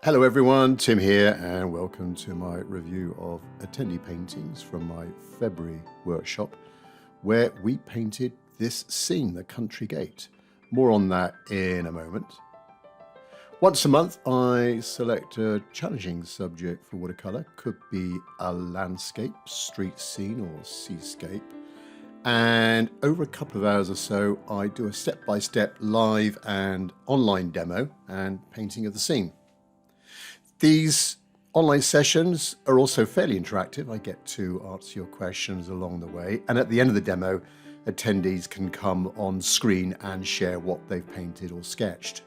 Hello everyone, Tim here, and welcome to my review of attendee paintings from my February workshop, where we painted this scene, the country gate. More on that in a moment. Once a month, I select a challenging subject for watercolor. Could be a landscape, street scene, or seascape. And over a couple of hours or so, I do a step-by-step live and online demo and painting of the scene. These online sessions are also fairly interactive. I get to answer your questions along the way. And at the end of the demo, attendees can come on screen and share what they've painted or sketched.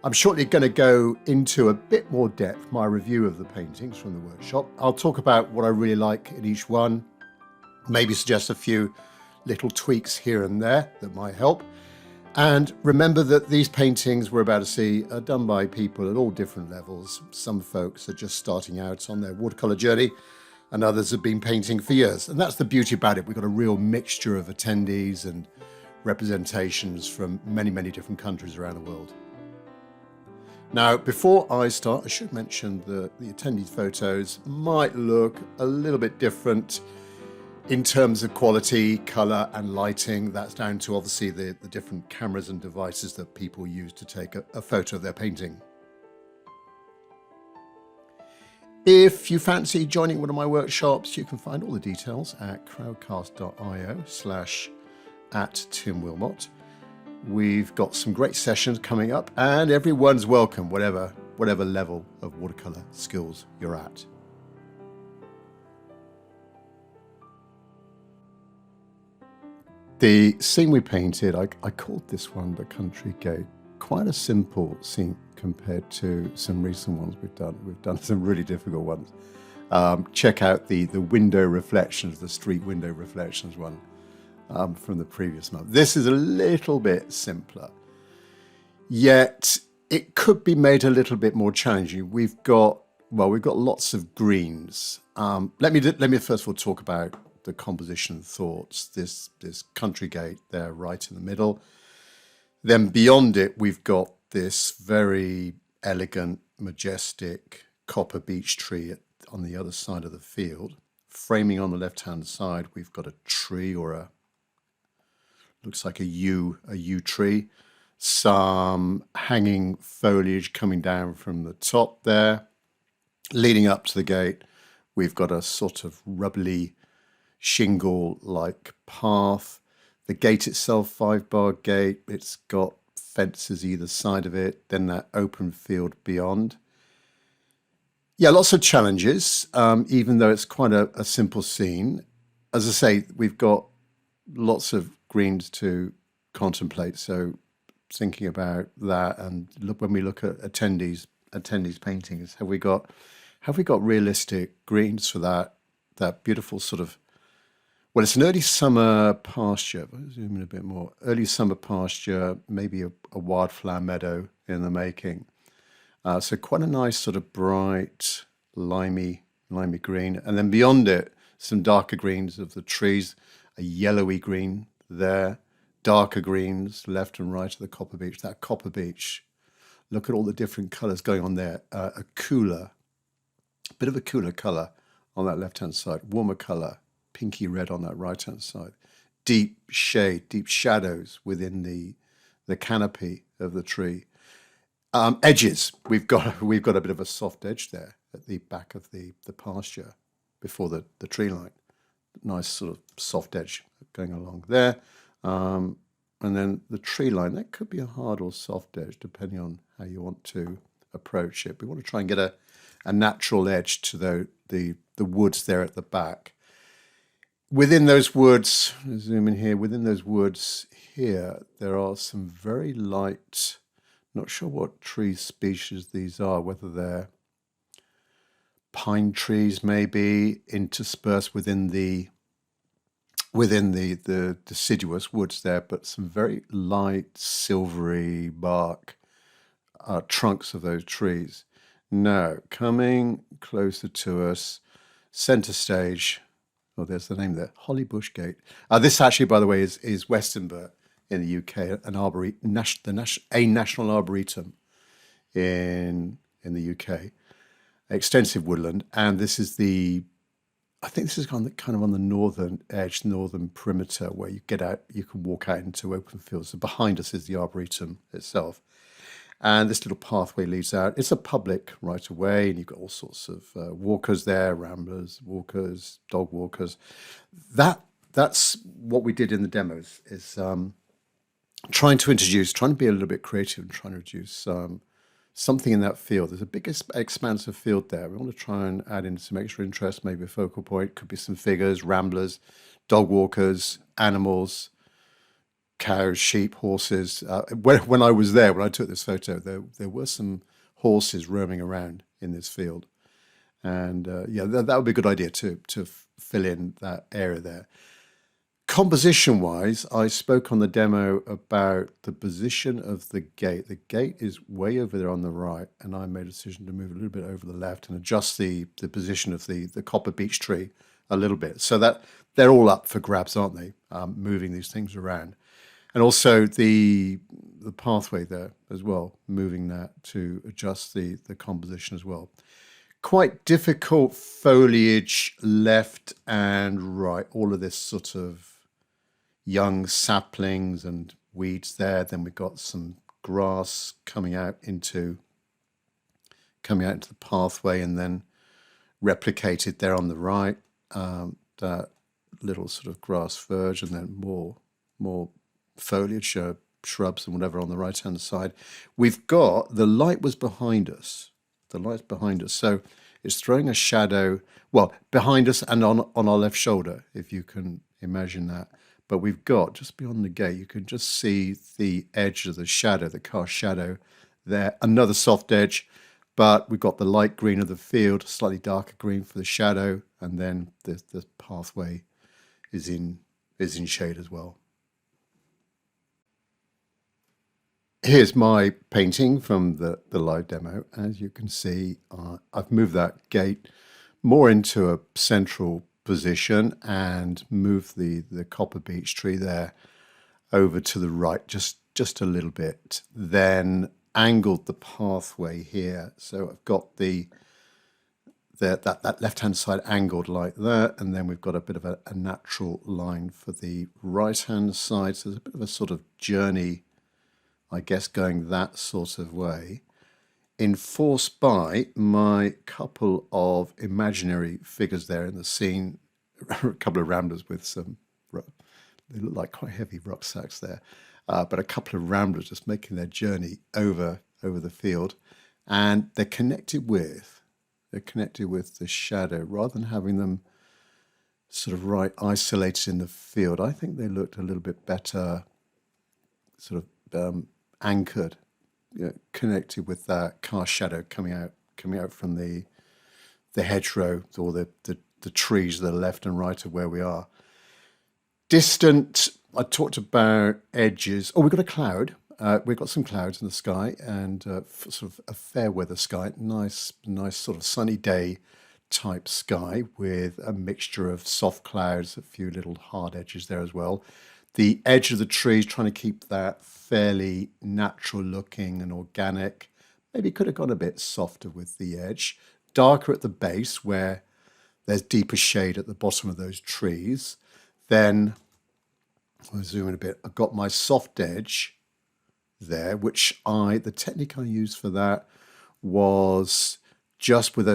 I'm shortly going to go into a bit more depth my review of the paintings from the workshop. I'll talk about what I really like in each one, maybe suggest a few little tweaks here and there that might help. And remember that these paintings we're about to see are done by people at all different levels. Some folks are just starting out on their watercolor journey, and others have been painting for years. And that's the beauty about it. We've got a real mixture of attendees and representations from many, many different countries around the world. Now, before I start, I should mention that the attendee photos might look a little bit different in terms of quality, color, and lighting. That's down to obviously the different cameras and devices that people use to take a photo of their painting. If you fancy joining one of my workshops, you can find all the details at crowdcast.io/@TimWilmot. We've got some great sessions coming up, and everyone's welcome, whatever level of watercolor skills you're at. The scene we painted, I called this one the country gate. Quite a simple scene compared to some recent ones we've done. We've done some really difficult ones. Check out the window reflections, the street window reflections one from the previous month. This is a little bit simpler, yet it could be made a little bit more challenging. We've got lots of greens. Let me first of all talk about the composition thoughts. This country gate there right in the middle. Then beyond it, we've got this very elegant, majestic copper beech tree on the other side of the field. Framing on the left-hand side, we've got a tree or looks like a yew tree. Some hanging foliage coming down from the top there. Leading up to the gate, we've got a sort of rubbly shingle-like path. The gate itself, 5-bar gate, it's got fences either side of it, then that open field beyond. Yeah, lots of challenges, even though it's quite a simple scene. As I say, we've got lots of greens to contemplate, so thinking about that, and when we look at attendees paintings, have we got realistic greens for that beautiful sort of, well, it's an early summer pasture. If I zoom in a bit more, early summer pasture, maybe a wildflower meadow in the making. So quite a nice sort of bright, limey green. And then beyond it, some darker greens of the trees, a yellowy green there, darker greens left and right of the copper beech. That copper beech, look at all the different colors going on there. A bit of a cooler color on that left-hand side, warmer color, pinky red on that right-hand side, deep shade, deep shadows within the canopy of the tree. Edges, we've got a bit of a soft edge there at the back of the pasture before the tree line. Nice sort of soft edge going along there. And then the tree line, that could be a hard or soft edge depending on how you want to approach it. We want to try and get a natural edge to the woods there at the back. Within those woods, zoom in here, within those woods here, there are some very light, not sure what tree species these are, whether they're pine trees maybe, interspersed within the deciduous woods there, but some very light silvery bark trunks of those trees. Now, coming closer to us, center stage, oh, there's the name there, Holly Bush Gate. This actually, by the way, is Westonbirt in the UK, a national arboretum in the UK. Extensive woodland, and this is I think this is kind of on the northern edge, northern perimeter, where you get out, you can walk out into open fields. So behind us is the Arboretum itself. And this little pathway leads out. It's a public right of way, and you've got all sorts of walkers there, ramblers, walkers, dog walkers. That's what we did in the demos, is trying to be a little bit creative and trying to introduce something in that field. There's a big expansive field there. We want to try and add in some extra interest, maybe a focal point. Could be some figures, ramblers, dog walkers, animals, cows, sheep, horses. When I was there, when I took this photo, there were some horses roaming around in this field. And yeah, that would be a good idea to fill in that area there. Composition-wise, I spoke on the demo about the position of the gate. The gate is way over there on the right, and I made a decision to move a little bit over the left and adjust the position of the copper beech tree a little bit, so that they're all up for grabs, aren't they? Moving these things around. And also the pathway there as well, moving that to adjust the composition as well. Quite difficult foliage left and right, all of this sort of young saplings and weeds there. Then we've got some grass coming out into the pathway, and then replicated there on the right, that little sort of grass verge, and then more foliage, shrubs and whatever on the right hand side. We've got the light was behind us. The light's behind us, so it's throwing a shadow, well, behind us and on our left shoulder, if you can imagine that. But we've got, just beyond the gate, you can just see the edge of the shadow, the cast shadow there. Another soft edge, but we've got the light green of the field, slightly darker green for the shadow, and then the pathway is in shade as well. Here's my painting from the live demo. As you can see, I've moved that gate more into a central position and moved the copper beech tree there over to the right just a little bit, then angled the pathway here. So I've got that left hand side angled like that, and then we've got a bit of a natural line for the right hand side. So there's a bit of a sort of journey, I guess, going that sort of way, enforced by my couple of imaginary figures there in the scene, a couple of ramblers with some, they look like quite heavy rucksacks there, but a couple of ramblers just making their journey over the field, and they're connected with the shadow rather than having them sort of right isolated in the field. I think they looked a little bit better, sort of anchored, connected with that cast shadow coming out from the hedgerow or the trees to the left and right of where we are. Distant, I talked about edges. Oh, we've got a cloud. We've got some clouds in the sky, and sort of a fair weather sky. Nice sort of sunny day type sky with a mixture of soft clouds, a few little hard edges there as well. The edge of the trees, trying to keep that fairly natural looking and organic. Maybe could have gone a bit softer with the edge. Darker at the base where there's deeper shade at the bottom of those trees. Then, I'll zoom in a bit, I've got my soft edge there, which the technique I used for that was just with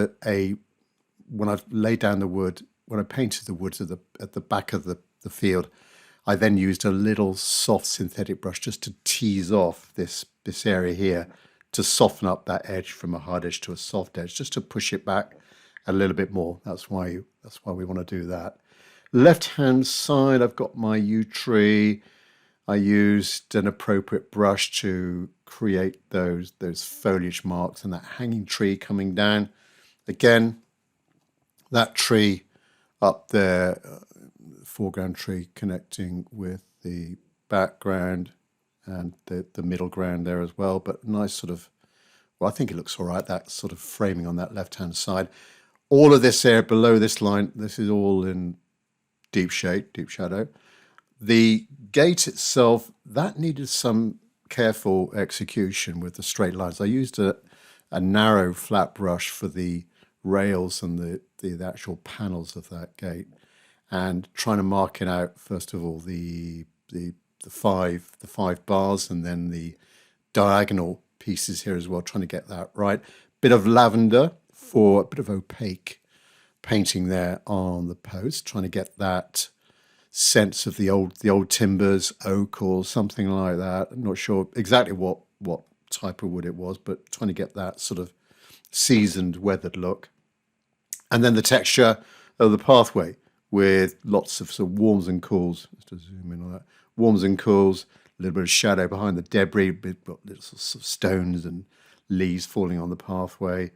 when I laid down the wood, when I painted the woods at the back of the field, I then used a little soft synthetic brush just to tease off this area here, to soften up that edge from a hard edge to a soft edge, just to push it back a little bit more. That's why we want to do that. Left hand side, I've got my yew tree. I used an appropriate brush to create those foliage marks and that hanging tree coming down. Again, that tree up there, foreground tree connecting with the background and the middle ground there as well, but nice sort of, well, I think it looks all right, that sort of framing on that left-hand side. All of this area below this line, this is all in deep shade, deep shadow. The gate itself, that needed some careful execution with the straight lines. I used a narrow flat brush for the rails and the actual panels of that gate, and trying to mark it out first of all the five bars and then the diagonal pieces here as well, trying to get that right. Bit of lavender for a bit of opaque painting there on the post, trying to get that sense of the old timbers, oak or something like that. I'm not sure exactly what type of wood it was, but trying to get that sort of seasoned, weathered look. And then the texture of the pathway with lots of sort of warms and cools. Just to zoom in on that. Warms and cools, a little bit of shadow behind the debris, little sort of stones and leaves falling on the pathway.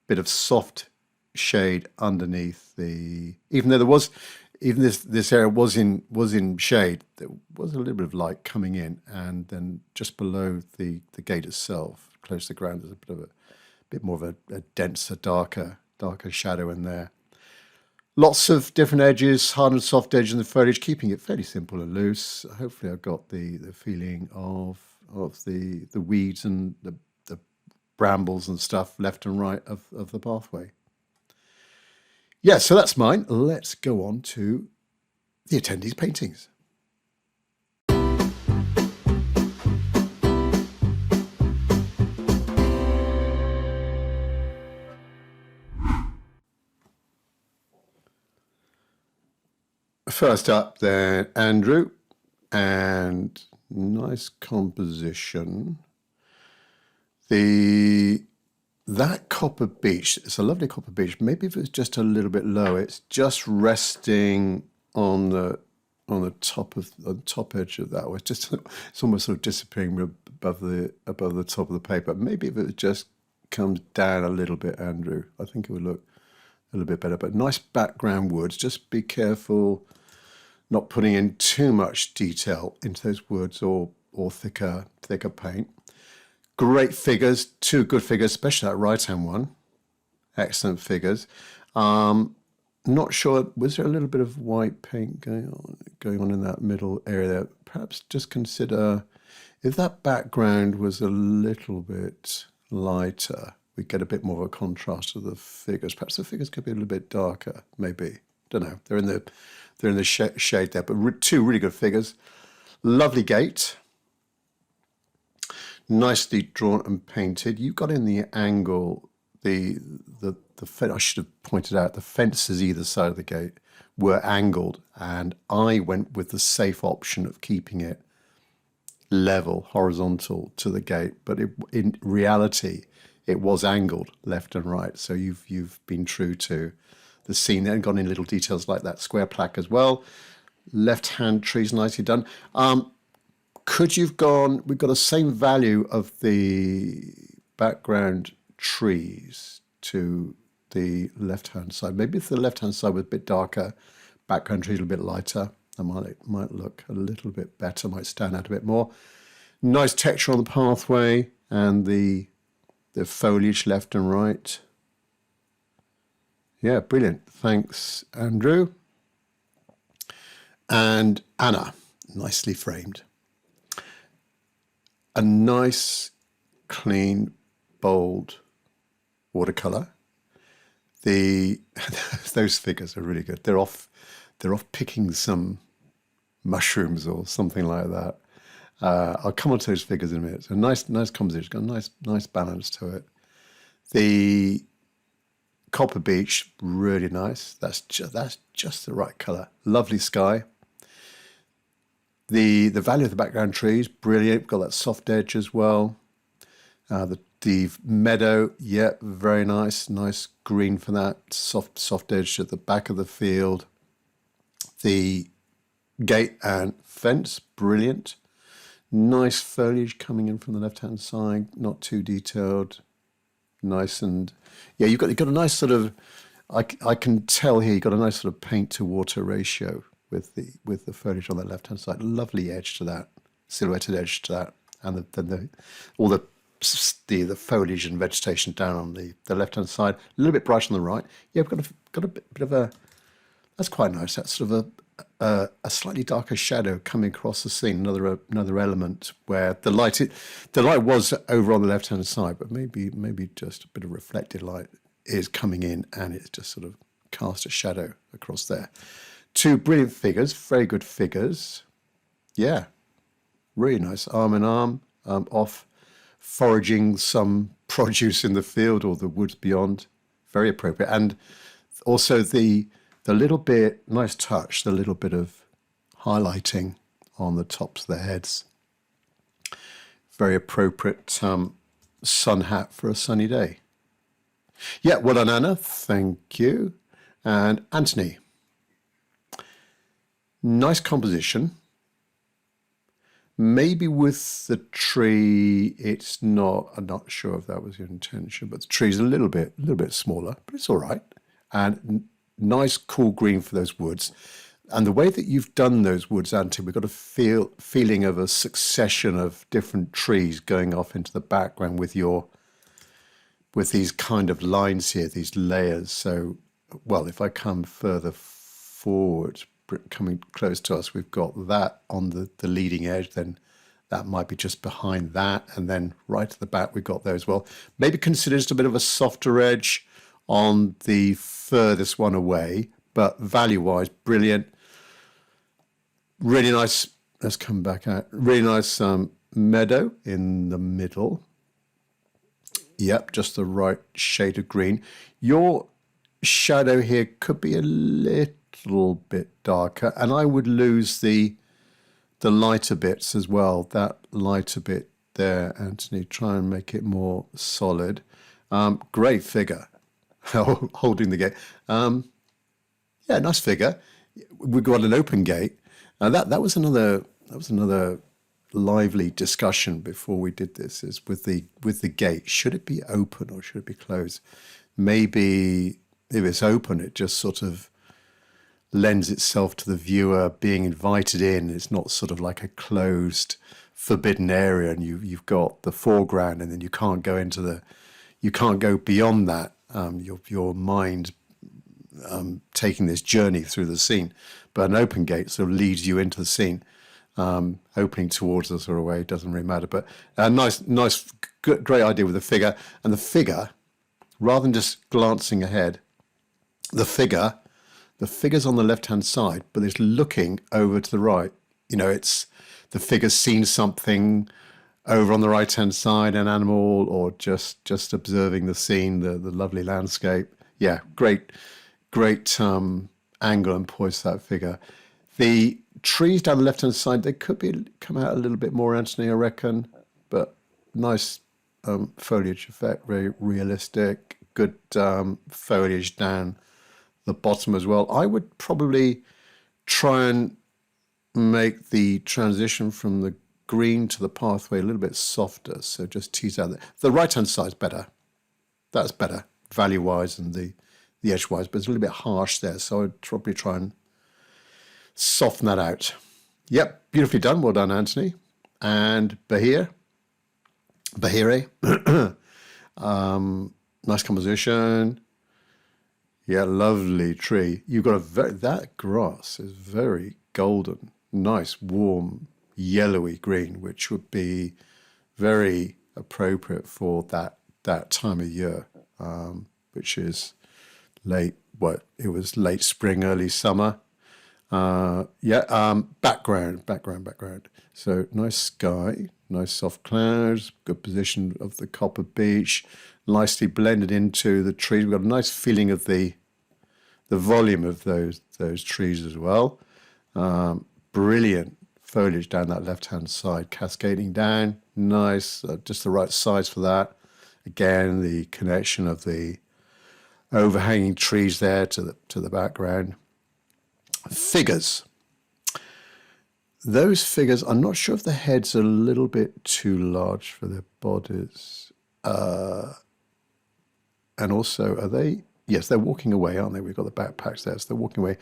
Bit of soft shade underneath even though there was, even this area was in shade, there was a little bit of light coming in, and then just below the gate itself, close to the ground, there's a bit more of a denser, darker shadow in there. Lots of different edges, hard and soft edges in the foliage, keeping it fairly simple and loose. Hopefully I've got the feeling of the weeds and the brambles and stuff left and right of the pathway. Yeah, so that's mine. Let's go on to the attendees' paintings. First up then, Andrew, and nice composition. That copper beech, it's a lovely copper beech. Maybe if it was just a little bit lower, it's just resting on the top edge of that. It's almost sort of disappearing above the top of the paper. Maybe if it just comes down a little bit, Andrew, I think it would look a little bit better. But nice background woods. Just be careful not putting in too much detail into those woods or thicker paint. Great figures, two good figures, especially that right-hand one. Excellent figures. Not sure, was there a little bit of white paint going on in that middle area there? Perhaps just consider if that background was a little bit lighter, we get a bit more of a contrast of the figures. Perhaps the figures could be a little bit darker, maybe. Don't know. They're in the shade there, but two really good figures. Lovely gate. Nicely drawn and painted. You've got in the angle, the I should have pointed out, the fences either side of the gate were angled, and I went with the safe option of keeping it level, horizontal to the gate, but in reality, it was angled left and right. So you've been true to the scene there and gone in little details like that square plaque as well. Left-hand trees, nicely done. Could you've gone, we've got the same value of the background trees to the left-hand side. Maybe if the left-hand side was a bit darker, background trees a little bit lighter, that might look a little bit better, might stand out a bit more. Nice texture on the pathway and the foliage left and right. Yeah, brilliant. Thanks, Andrew. And Anna, nicely framed. A nice, clean, bold watercolor. Those figures are really good. They're off picking some mushrooms or something like that. I'll come on to those figures in a minute. So nice composition, got a nice balance to it. The copper beech, really nice. That's just the right color. Lovely sky. The value of the background trees, brilliant. Got that soft edge as well. The meadow, yeah, very nice. Nice green for that. Soft edge at the back of the field. The gate and fence, brilliant. Nice foliage coming in from the left-hand side, not too detailed. Nice, and yeah, you've got a nice sort of, I can tell here, you've got a nice sort of paint to water ratio with the foliage on the left-hand side. Lovely edge to that, silhouetted edge to that, and then all the foliage and vegetation down on the left-hand side. A little bit bright on the right. Yeah, we've got a bit of a, that's quite nice. That's sort of a slightly darker shadow coming across the scene, another element where the light was over on the left-hand side, but maybe just a bit of reflected light is coming in, and it's just sort of cast a shadow across there. Two brilliant figures, very good figures. Yeah, really nice, arm in arm, off foraging some produce in the field or the woods beyond. Very appropriate. And also the little bit, nice touch, the little bit of highlighting on the tops of their heads. Very appropriate sun hat for a sunny day. Yeah, well done, Anna. Thank you. And Anthony. Nice composition. Maybe with the tree, it's not, I'm not sure if that was your intention, but the tree's a little bit smaller, but it's all right. And nice cool green for those woods. And the way that you've done those woods, Anthony, we've got a feeling of a succession of different trees going off into the background with these kind of lines here, these layers. So, well, if I come further forward, coming close to us, we've got that on the leading edge, then that might be just behind that, and then right at the back we've got those. Well, maybe consider just a bit of a softer edge on the furthest one away, but value-wise, brilliant. Really nice, let's come back out, really nice meadow in the middle. Yep, just the right shade of green. Your shadow here could be a little bit darker, and I would lose the lighter bits as well. That lighter bit there, Anthony, try and make it more solid. Great figure, holding the gate. Yeah, nice figure. We've got an open gate. That was another lively discussion before we did this. Is with the gate, should it be open or should it be closed? Maybe if it's open, it just sort of lends itself to the viewer being invited in. It's not sort of like a closed, forbidden area, and you've got the foreground, and then you can't go beyond that. Your mind taking this journey through the scene, but an open gate sort of leads you into the scene. Opening towards us or away, doesn't really matter. But nice, great idea with the figure, and the figure, rather than just glancing ahead, the figure's on the left-hand side, but it's looking over to the right. You know, it's the figure's seen something over on the right-hand side, an animal, or just observing the scene, the lovely landscape. Yeah, great angle and poise to that figure. The trees down the left-hand side, they could come out a little bit more, Anthony, I reckon, but nice foliage effect, very realistic, good foliage down the bottom as well. I would probably try and make the transition from the green to the pathway a little bit softer, so just tease out the right-hand side's better. That's better value-wise and the edge-wise, but it's a little bit harsh there, so I'd probably try and soften that out. Yep, beautifully done. Well done, Anthony. And Bahire. Nice composition. Yeah, lovely tree. You've got that grass is very golden, nice, warm, yellowy green, which would be very appropriate for that time of year, which is it was late spring, early summer. Background. So nice sky, nice soft clouds, good position of the copper beach, nicely blended into the trees. We've got a nice feeling of the volume of those trees as well. Brilliant foliage down that left-hand side, cascading down. Nice, just the right size for that. Again, the connection of the overhanging trees there to the background. Figures. Those figures, I'm not sure if the heads are a little bit too large for their bodies. And also, are they? Yes, they're walking away, aren't they? We've got the backpacks there, so they're walking away.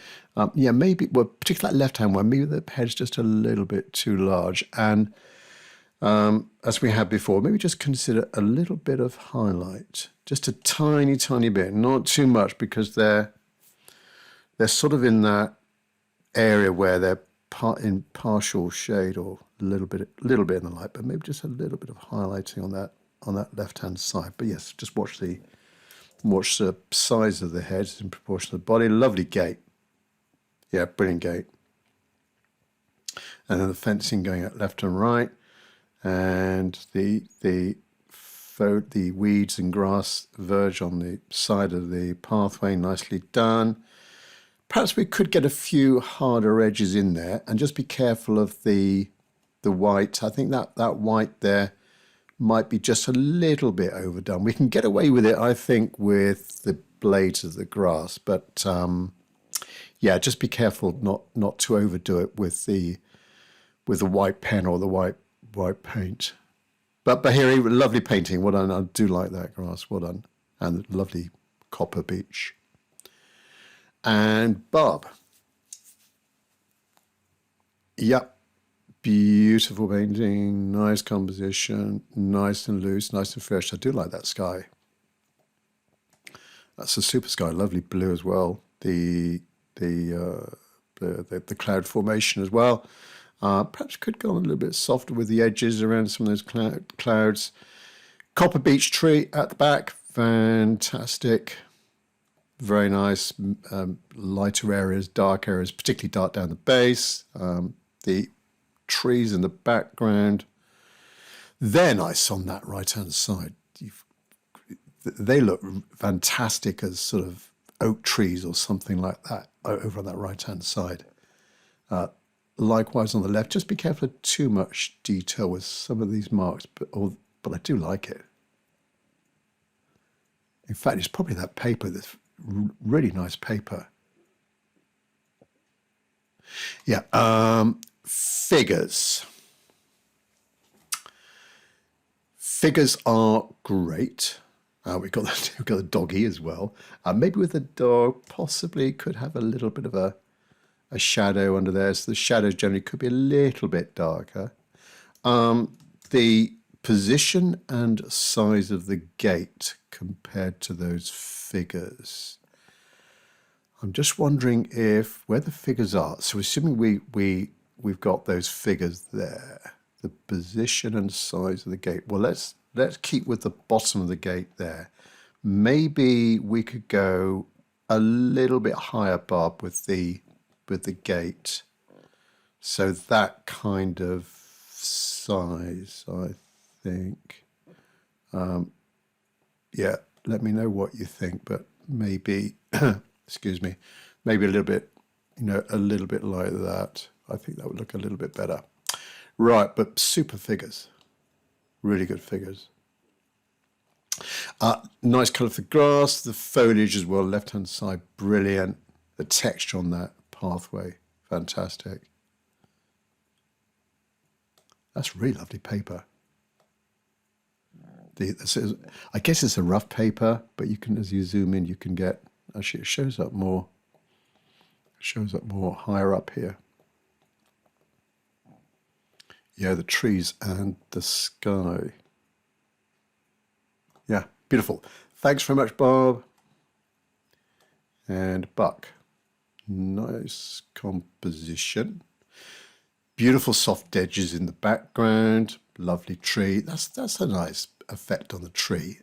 Yeah, maybe, well, particularly that left-hand one, maybe the head's just a little bit too large. And as we had before, maybe just consider a little bit of highlight. Just a tiny bit, not too much, because they're sort of in that area where they're in partial shade or a little bit in the light, but maybe just a little bit of highlighting on that left-hand side. But yes, just watch the size of the head in proportion to the body. Lovely gate. Yeah, brilliant gate. And then the fencing going out left and right, and the weeds and grass verge on the side of the pathway, nicely done. Perhaps we could get a few harder edges in there, and just be careful of the white. I think that white there might be just a little bit overdone. We can get away with it, I think, with the blades of the grass, but yeah, just be careful not to overdo it with the white pen or the white paint. But here, lovely painting. Well done. I do like that grass. Well done. And lovely copper beach. And Bob. Yep. Beautiful painting. Nice composition. Nice and loose. Nice and fresh. I do like that sky. That's a super sky. Lovely blue as well. The cloud formation as well. Perhaps could go on a little bit softer with the edges around some of those clouds. Copper beech tree at the back, fantastic. Very nice. Lighter areas, dark areas, particularly dark down the base. The trees in the background. They're nice on that right-hand side. They look fantastic as sort of oak trees or something like that over on that right-hand side. Likewise on the left, just be careful of too much detail with some of these marks, but I do like it. In fact, it's probably that paper, this really nice paper. Yeah, figures. Figures are great. We've got the doggy as well. Maybe with the dog, possibly could have a little bit of a shadow under there, so the shadows generally could be a little bit darker. The position and size of the gate compared to those figures. I'm just wondering where the figures are. So assuming we've got those figures there, the position and size of the gate. Well, let's keep with the bottom of the gate there. Maybe we could go a little bit higher, Bob, with the gate, so that kind of size, I think. Yeah, let me know what you think, but maybe excuse me, maybe a little bit, a little bit like that. I think that would look a little bit better. Right, but super figures, really good figures. Nice colour for the grass, the foliage as well, left hand side, brilliant. The texture on that pathway, fantastic. That's really lovely paper. I guess it's a rough paper, but you can, as you zoom in, you can get, actually it shows up more higher up here. Yeah, the trees and the sky. Yeah, beautiful. Thanks very much, Bob. And Buck. Nice composition. Beautiful soft edges in the background. Lovely tree. That's a nice effect on the tree.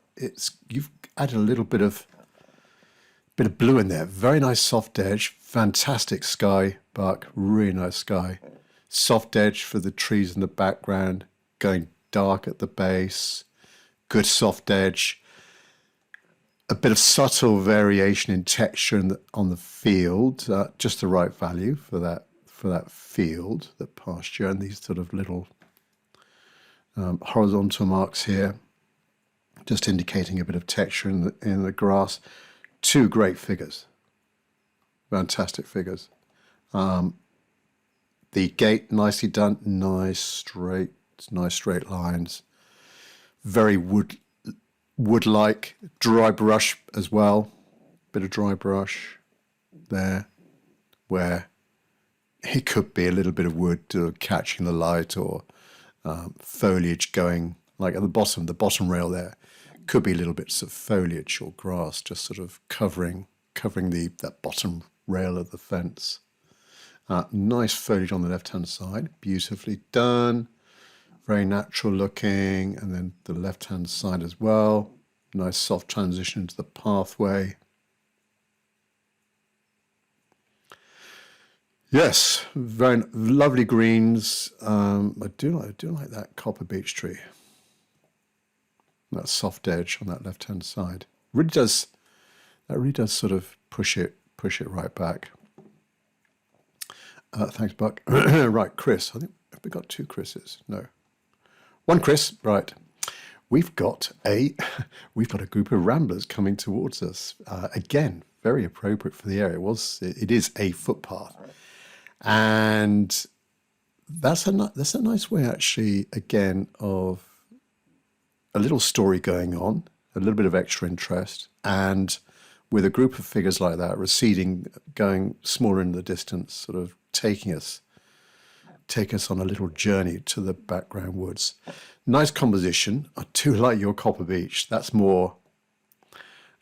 You've added a little bit of blue in there. Very nice soft edge. Fantastic sky, Buck. Really nice sky. Soft edge for the trees in the background. Going dark at the base. Good soft edge. A bit of subtle variation in texture on the field, just the right value for that field, the pasture, and these sort of little horizontal marks here, just indicating a bit of texture in the grass. Two great figures, fantastic figures. The gate nicely done, nice straight lines, very wood-like, dry brush as well, bit of dry brush there, where it could be a little bit of wood catching the light, or foliage going, like at the bottom rail there, could be little bits of foliage or grass just sort of covering that bottom rail of the fence. Nice foliage on the left-hand side, beautifully done, very natural looking, and then the left-hand side as well. Nice soft transition into the pathway. Yes, very lovely greens. I do like that copper beech tree. That soft edge on that left-hand side really does sort of push it right back. Thanks, Buck. Right, Chris. I think have we got two Chris's? No, one Chris. Right. We've got a group of ramblers coming towards us. Again, very appropriate for the area. It is a footpath, and that's a nice way actually. Again, of a little story going on, a little bit of extra interest, and with a group of figures like that receding, going smaller in the distance, sort of take us on a little journey to the background woods. Nice composition. I do like your copper beech. That's more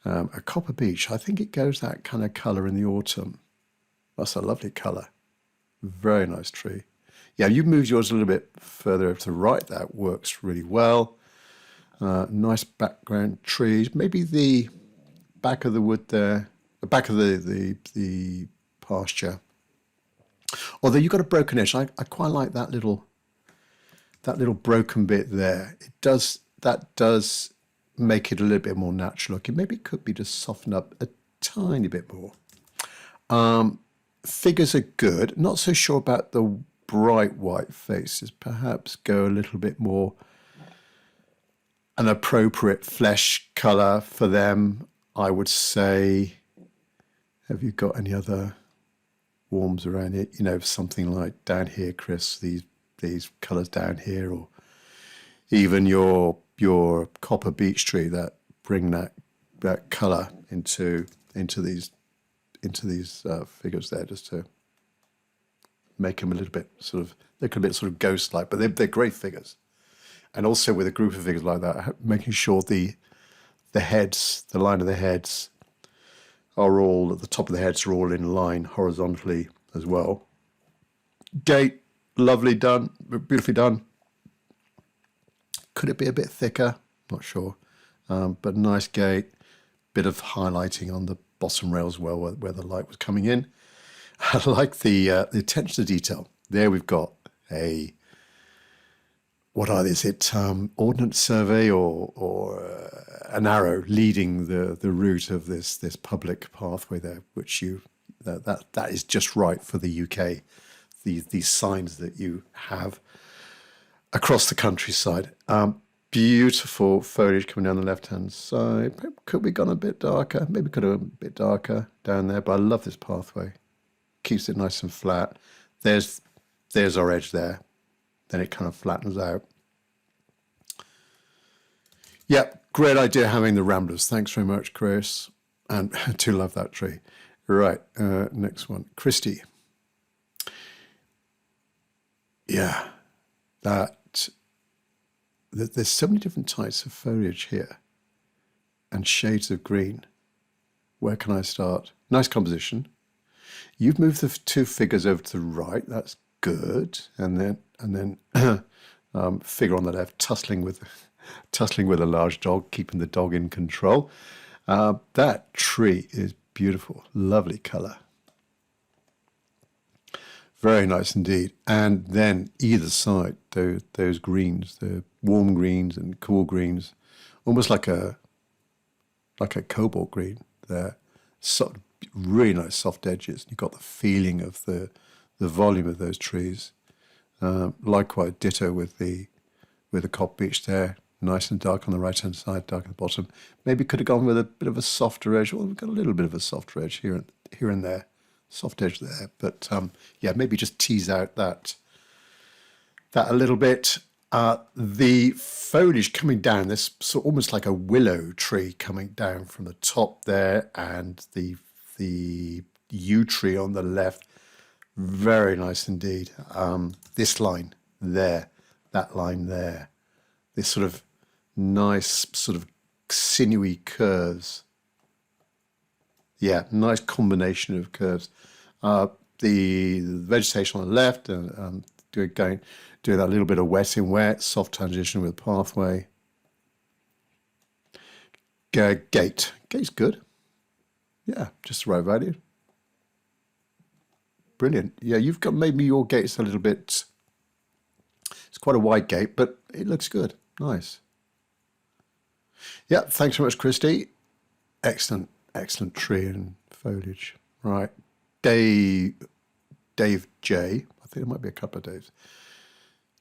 a copper beech. I think it goes that kind of colour in the autumn. That's a lovely colour. Very nice tree. Yeah, you've moved yours a little bit further to the right. That works really well. Nice background trees. Maybe the back of the wood there, the back of the pasture. Although you've got a broken edge, I quite like that little broken bit there. That does make it a little bit more natural looking. Maybe it could be just softened up a tiny bit more. Figures are good. Not so sure about the bright white faces. Perhaps go a little bit more an appropriate flesh colour for them, I would say. Have you got any other warms around it? You know, something like down here, Chris, these colours down here, or even your copper beech tree that bring that colour into these figures there, just to make them a little bit sort of ghost-like, but they're great figures. And also with a group of figures like that, making sure the heads, the line of the heads, are all at the top of the heads are all in line horizontally as well. Gate, lovely done, beautifully done. Could it be a bit thicker? Not sure, but nice gate. Bit of highlighting on the bottom rails well where the light was coming in. I like the attention to detail. There we've got what are these? It's ordnance survey or an arrow leading the route of this public pathway there, which that is just right for the UK. These signs that you have across the countryside. Beautiful foliage coming down the left-hand side. Could we gone a bit darker? Maybe could have been a bit darker down there, but I love this pathway. Keeps it nice and flat. There's our edge there. Then it kind of flattens out. Yep, great idea having the ramblers. Thanks very much, Chris. And I do love that tree. Right, next one. Christy. Yeah, there's so many different types of foliage here and shades of green. Where can I start? Nice composition. You've moved the two figures over to the right. That's good. And then figure on the left, tussling with a large dog, keeping the dog in control. That tree is beautiful, lovely colour. Very nice indeed. And then either side, those greens, the warm greens and cool greens, almost like a cobalt green there. So really nice soft edges. You've got the feeling of the volume of those trees. Likewise, ditto with the copper beech there. Nice and dark on the right-hand side, dark at the bottom. Maybe could have gone with a bit of a softer edge. Well, we've got a little bit of a softer edge here and there. Soft edge there. But yeah, maybe just tease out that a little bit. The foliage coming down, this sort of almost like a willow tree coming down from the top there, and the yew tree on the left. Very nice indeed. This line there, that line there. This sort of nice sort of sinewy curves. Yeah, nice combination of curves. the vegetation on the left, and doing that little bit of wet in wet, soft transition with pathway. Gate. Gate's good. Yeah, just the right value. Brilliant. Yeah, you've got maybe your gate's a little bit, it's quite a wide gate, but it looks good. Nice. Yeah, thanks so much, Christy. Excellent, excellent tree and foliage. Right. Dave J. I think there might be a couple of Daves.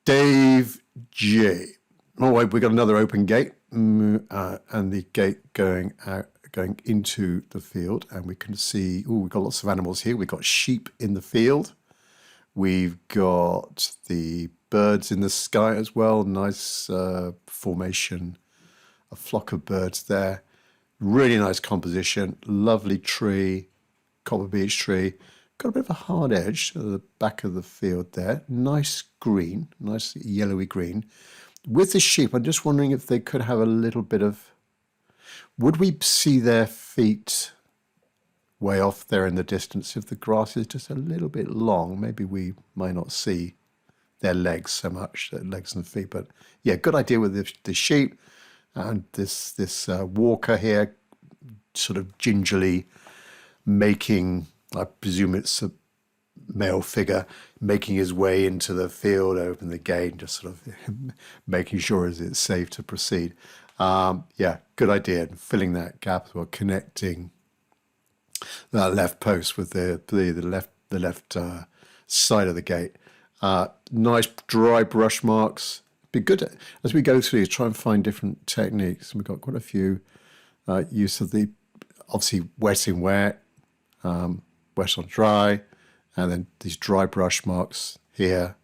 Dave J. Oh, wait, we got another open gate, and the gate going into the field, and we can see, we've got lots of animals here. We've got sheep in the field. We've got the birds in the sky as well. Nice formation, a flock of birds there. Really nice composition. Lovely tree, copper beech tree. Got a bit of a hard edge at the back of the field there. Nice green, nice yellowy green. With the sheep, I'm just wondering if they could have a little bit of, would we see their feet way off there in the distance if the grass is just a little bit long? Maybe we might not see their legs so much, their legs and feet. But yeah, good idea with the sheep. And this walker here, sort of gingerly making, I presume it's a male figure, making his way into the field, open the gate, and just sort of making sure it's safe to proceed. Yeah, good idea. And filling that gap or connecting that left post with the left side of the gate. Nice dry brush marks. Be good as we go through, try and find different techniques. We've got quite a few use of the, obviously wet in wet, wet on dry, and then these dry brush marks here,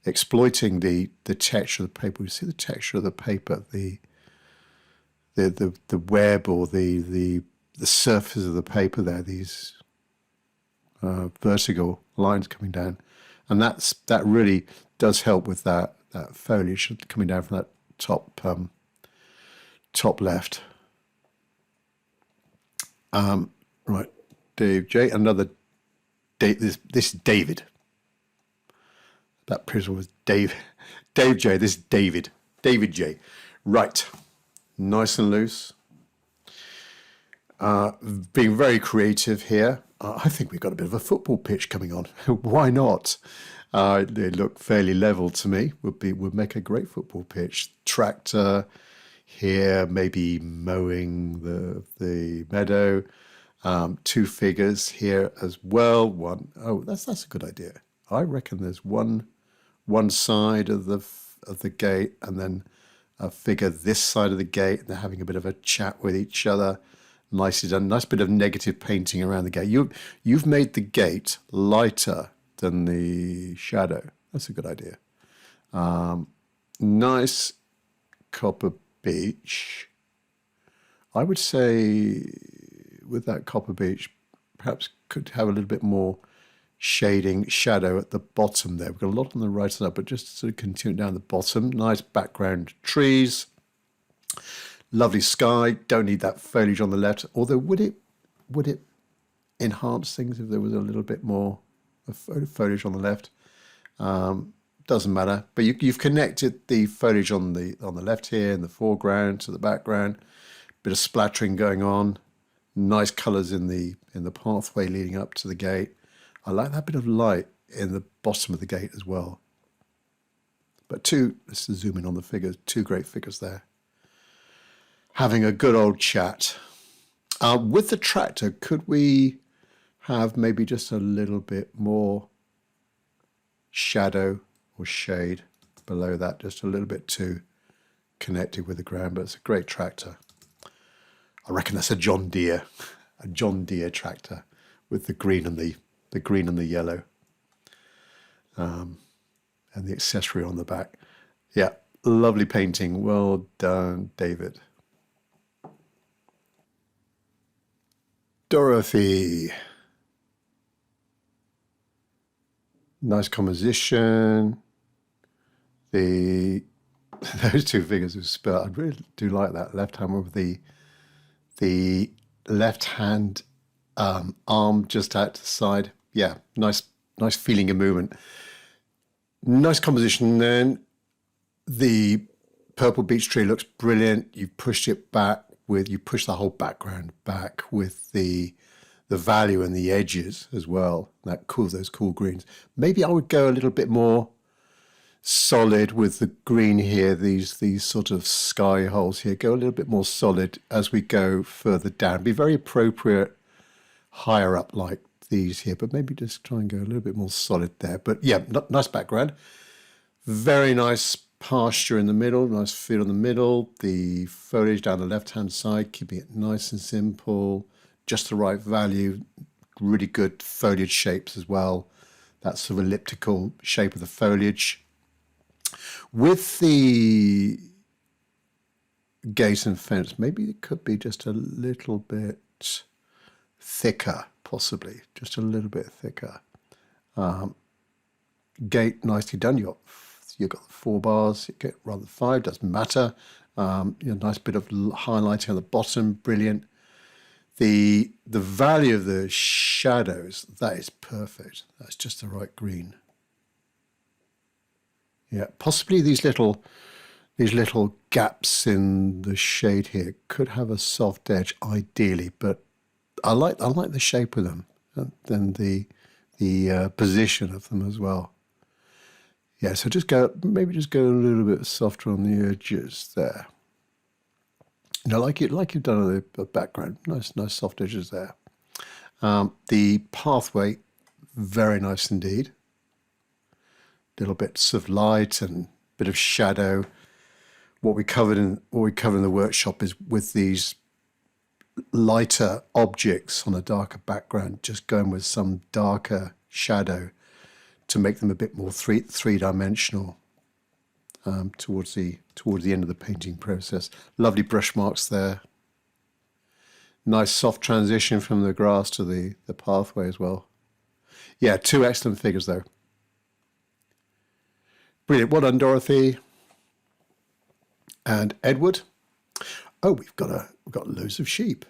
exploiting the texture of the paper. We see the texture of the paper, the web or the surface of the paper there, these vertical lines coming down, and that really does help with that foliage coming down from that top left. Right, Dave J. Another this David. That person was Dave J. This is David J. Right, nice and loose. Being very creative here. I think we've got a bit of a football pitch coming on. Why not? They look fairly level to me. Would make a great football pitch. Tractor here, maybe mowing the meadow. Two figures here as well. That's a good idea. I reckon there's one side of the gate, and then a figure this side of the gate, and they're having a bit of a chat with each other. Nicely done. Nice bit of negative painting around the gate. You've made the gate lighter than the shadow. That's a good idea. Nice copper beech. I would say with that copper beech, perhaps could have a little bit more shading, shadow at the bottom there. We've got a lot on the right side, but just sort of continue down the bottom. Nice background trees. Lovely sky. Don't need that foliage on the left. Although would it enhance things if there was a little bit more of foliage on the left? Doesn't matter. But you've connected the foliage on the left here in the foreground to the background. Bit of splattering going on. Nice colours in the pathway leading up to the gate. I like that bit of light in the bottom of the gate as well. But let's zoom in on the figures. Two great figures there. Having a good old chat. With the tractor, could we have maybe just a little bit more shadow or shade below that, just a little bit too connected with the ground? But it's a great tractor. I reckon that's a John Deere tractor with the green and the yellow, and the accessory on the back. Yeah, lovely painting. Well done, David. Dorothy. Nice composition. Those two figures of spur. I really do like that left hand with the left hand arm just out to the side. yeah, nice feeling of movement. Nice composition then. The purple beech tree looks brilliant. You pushed it back you push the whole background back with the value and the edges as well. Those cool greens. Maybe I would go a little bit more solid with the green here, these sort of sky holes here. Go a little bit more solid as we go further down. Be very appropriate higher up like these here, but maybe just try and go a little bit more solid there. But yeah, nice background. Very nice pasture in the middle, nice feel in the middle. The foliage down the left-hand side, keeping it nice and simple, just the right value. Really good foliage shapes as well. That sort of elliptical shape of the foliage. With the gate and fence, maybe it could be just a little bit thicker, possibly, just a little bit thicker. Gate, nicely done. You've got the 4 bars, you get rather 5, doesn't matter. Nice bit of highlighting on the bottom, brilliant. The value of the shadows, that is perfect. That's just the right green. Yeah, possibly these little gaps in the shade here could have a soft edge ideally, but I like the shape of them and then the position of them as well. Yeah, so maybe just go a little bit softer on the edges there. Like you've done on the background, nice soft edges there. The pathway, very nice indeed. Little bits of light and bit of shadow. What we covered in the workshop is with these lighter objects on a darker background, just going with some darker shadow to make them a bit more three-dimensional towards the end of the painting process. Lovely brush marks there. Nice soft transition from the grass to the pathway as well. Yeah, 2 excellent figures though. Brilliant. Well done, Dorothy and Edward. Oh, we've got loads of sheep.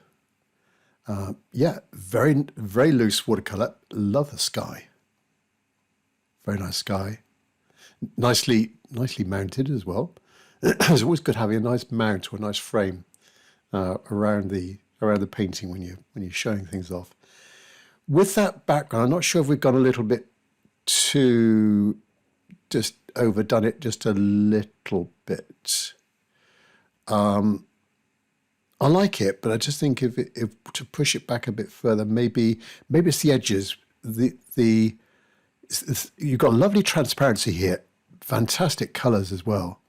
Yeah, very loose watercolor. Love the sky. Very nice sky. Nicely mounted as well. It's always good having a nice mount or a nice frame around the painting when you're showing things off. With that background, I'm not sure if we've gone a little bit too just overdone it just a little bit. I like it, but I just think if to push it back a bit further, maybe it's the edges. You've got lovely transparency here, fantastic colours as well.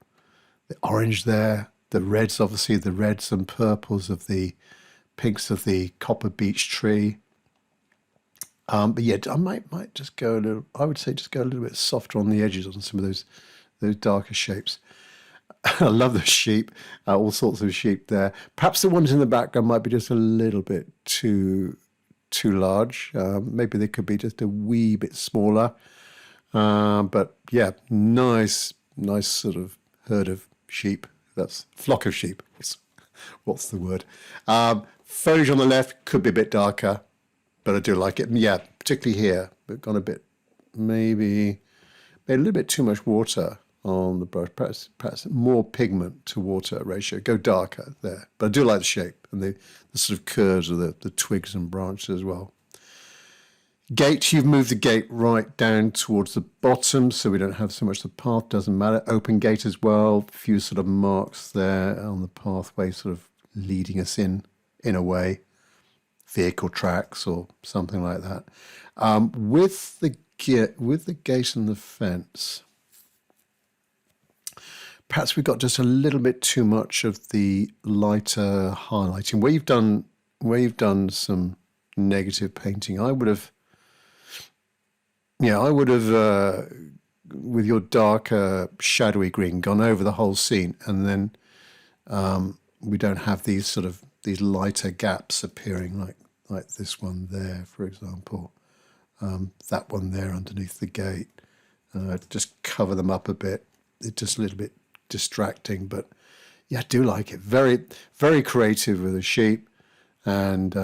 The orange there, the reds, obviously the reds and purples of the pinks of the copper beech tree. But yeah, I might just go a little. I would say just go a little bit softer on the edges on some of those darker shapes. I love the sheep, all sorts of sheep there. Perhaps the ones in the background might be just a little bit too large. Maybe they could be just a wee bit smaller. But yeah, nice sort of herd of sheep. That's flock of sheep. What's the word? Foliage on the left could be a bit darker, but I do like it. Yeah, particularly here, we've gone a bit, maybe a little bit too much water on the brush. Perhaps more pigment to water ratio. Go darker there. But I do like the shape and the sort of curves of the twigs and branches as well. Gate, you've moved the gate right down towards the bottom, so we don't have so much the path, doesn't matter. Open gate as well, a few sort of marks there on the pathway, sort of leading us in a way, vehicle tracks or something like that. With the gate and the fence, perhaps we've got just a little bit too much of the lighter highlighting. Where you've done some negative painting, I would have, with your darker shadowy green, gone over the whole scene, and then we don't have these lighter gaps appearing like this one there, for example, that one there underneath the gate. Just cover them up a bit. It's just a little bit distracting, but yeah, I do like it. Very, very creative with the sheep, and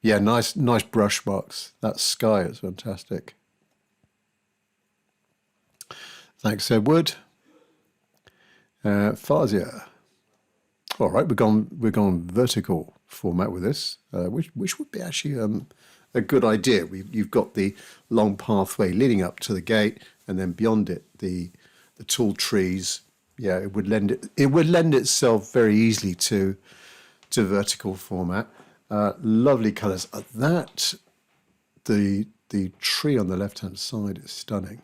Yeah, nice brush marks. That sky is fantastic. Thanks, Edward. Fazia. All right, we're gone vertical format with this, which would be actually a good idea. You've got the long pathway leading up to the gate, and then beyond it the tall trees. Yeah, it would lend itself very easily to vertical format. Lovely colours. The tree on the left hand side is stunning.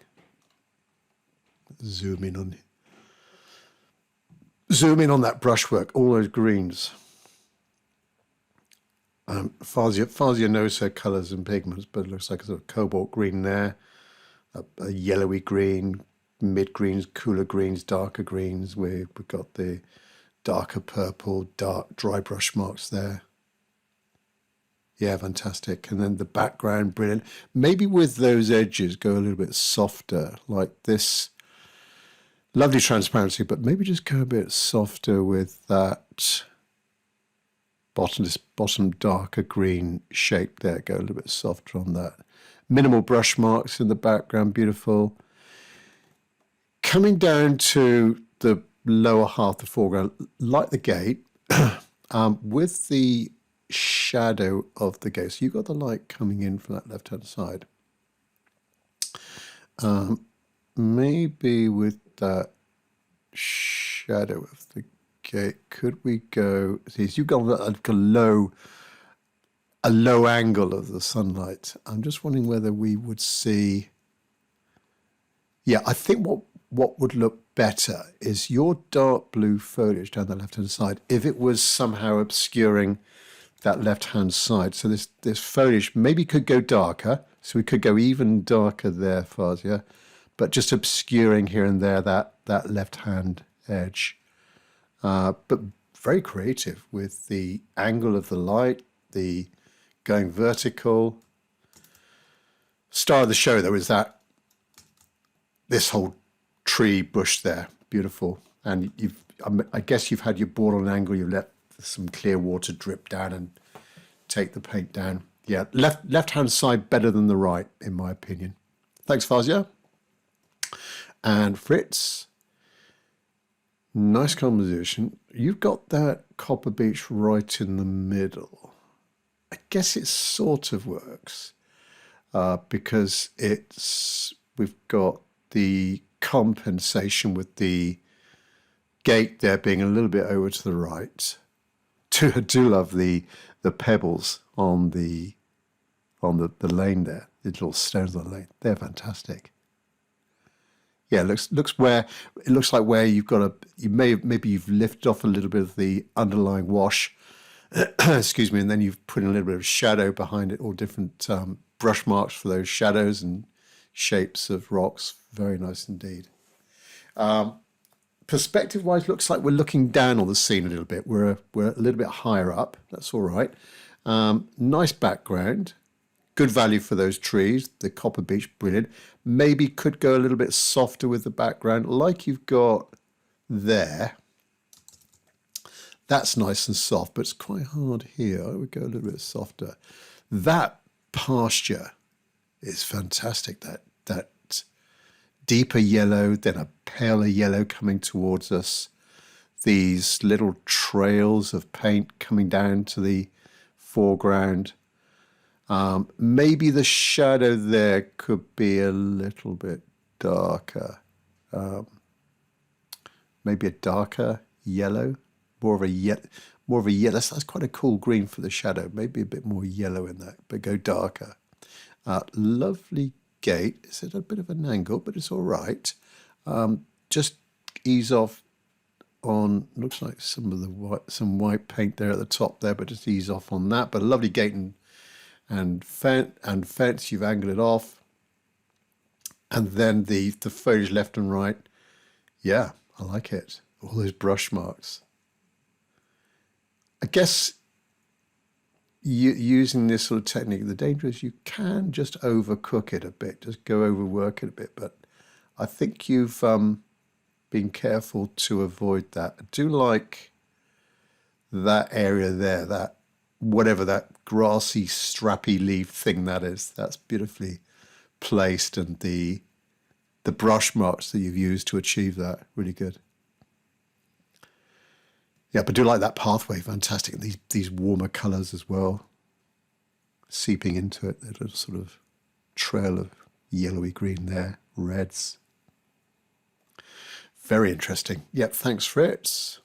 Zoom in on that brushwork, all those greens. Fazia knows her colours and pigments, but it looks like a sort of cobalt green there, a yellowy green, mid greens, cooler greens, darker greens. We've got the darker purple, dark dry brush marks there. Yeah, fantastic. And then the background, brilliant. Maybe with those edges, go a little bit softer, like this. Lovely transparency, but maybe just go a bit softer with that bottom darker green shape there. Go a little bit softer on that. Minimal brush marks in the background, beautiful. Coming down to the lower half, the foreground, like the gate, with the shadow of the gate. So you've got the light coming in from that left-hand side. Maybe with that shadow of the gate, could we go? See, you've got like a low angle of the sunlight. I'm just wondering whether we would see. Yeah, I think what would look better is your dark blue foliage down the left-hand side. If it was somehow obscuring that left-hand side, so this foliage maybe could go darker. So we could go even darker there, Fazia, but just obscuring here and there that left-hand edge. But very creative with the angle of the light, the going vertical. Star of the show, though, is this whole tree bush there, beautiful. And I guess you've had your board on an angle. You've let some clear water drip down and take the paint down. Yeah, left-hand side better than the right, in my opinion. Thanks, Fazia. And Fritz, nice composition. You've got that Copper Beech right in the middle. I guess it sort of works because we've got the compensation with the gate there being a little bit over to the right. I do love the pebbles on the lane there, the little stones on the lane. They're fantastic. Yeah, it looks like where you've got maybe you've lifted off a little bit of the underlying wash, excuse me, and then you've put in a little bit of shadow behind it, all different brush marks for those shadows and shapes of rocks. Very nice indeed. Perspective-wise, looks like we're looking down on the scene a little bit. We're a little bit higher up. That's all right. Nice background. Good value for those trees. The Copper Beech, brilliant. Maybe could go a little bit softer with the background, like you've got there. That's nice and soft, but it's quite hard here. I would go a little bit softer. That pasture is fantastic. That deeper yellow, then a paler yellow coming towards us. These little trails of paint coming down to the foreground. Maybe the shadow there could be a little bit darker. Maybe a darker yellow, more of a yellow. That's quite a cool green for the shadow. Maybe a bit more yellow in that, but go darker. Lovely gate. It's at a bit of an angle, but it's all right. Just ease off on. Looks like some white paint there at the top there, but just ease off on that. But a lovely gate and fence. You've angled it off, and then the foliage left and right. Yeah, I like it. All those brush marks. I guess using this sort of technique, the danger is you can just overcook it a bit, just go overwork it a bit. But I think you've been careful to avoid that. I do like that area there, that whatever that grassy, strappy leaf thing that is. That's beautifully placed, and the brush marks that you've used to achieve that, really good. Yeah, but I do like that pathway, fantastic. These warmer colours as well, seeping into it. There's a sort of trail of yellowy green there, reds. Very interesting. Yep, thanks Fritz.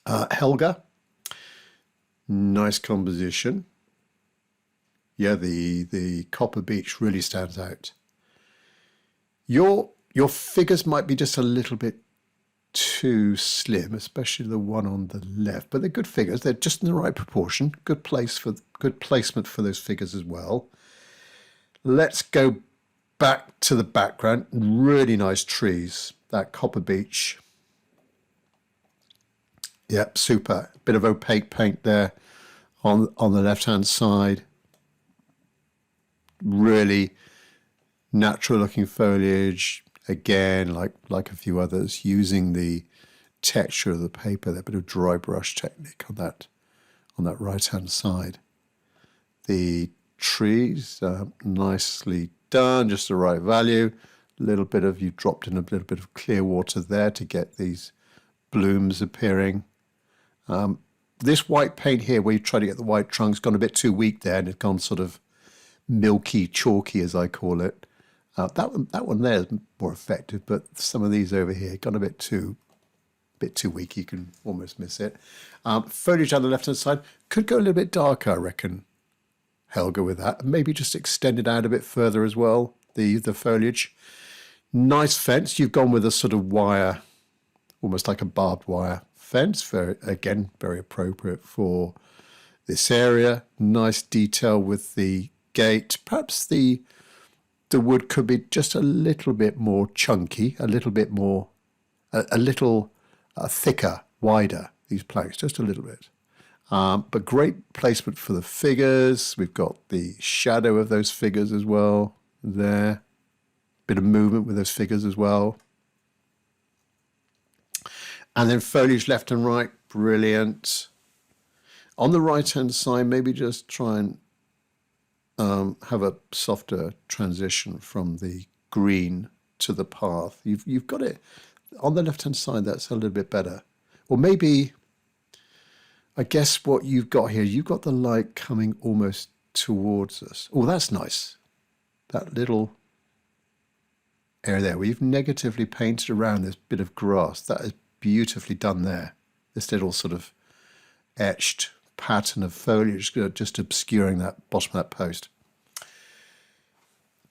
Helga, nice composition. Yeah, the copper beech really stands out. Your figures might be just a little bit too slim, especially the one on the left, but they're good figures. They're just in the right proportion. Good placement for those figures as well. Let's go back to the background. Really nice trees. That copper beech. Yep, super. Bit of opaque paint there on the left-hand side. Really natural looking foliage. Again, like a few others, using the texture of the paper, that bit of dry brush technique on that right-hand side. The trees, nicely done, just the right value. You dropped in a little bit of clear water there to get these blooms appearing. This white paint here, where you try to get the white trunks, gone a bit too weak there, and it's gone sort of milky, chalky, as I call it. That one there is more effective, but some of these over here gone a bit too weak. You can almost miss it. Foliage on the left-hand side could go a little bit darker, I reckon, Helga, with that. Maybe just extend it out a bit further as well, the foliage. Nice fence. You've gone with a sort of wire, almost like a barbed wire fence. Very appropriate for this area. Nice detail with the gate. Perhaps the wood could be just a little bit more chunky, a little thicker, wider, these planks, just a little bit. But great placement for the figures. We've got the shadow of those figures as well there. Bit of movement with those figures as well. And then foliage left and right, brilliant. On the right-hand side, maybe just try and have a softer transition from the green to the path. You've got it on the left-hand side. That's a little bit better. Or maybe, I guess what you've got here, you've got the light coming almost towards us. Oh, that's nice. That little area there where you've negatively painted around this bit of grass. That is beautifully done there. This little sort of etched pattern of foliage just obscuring that bottom of that post.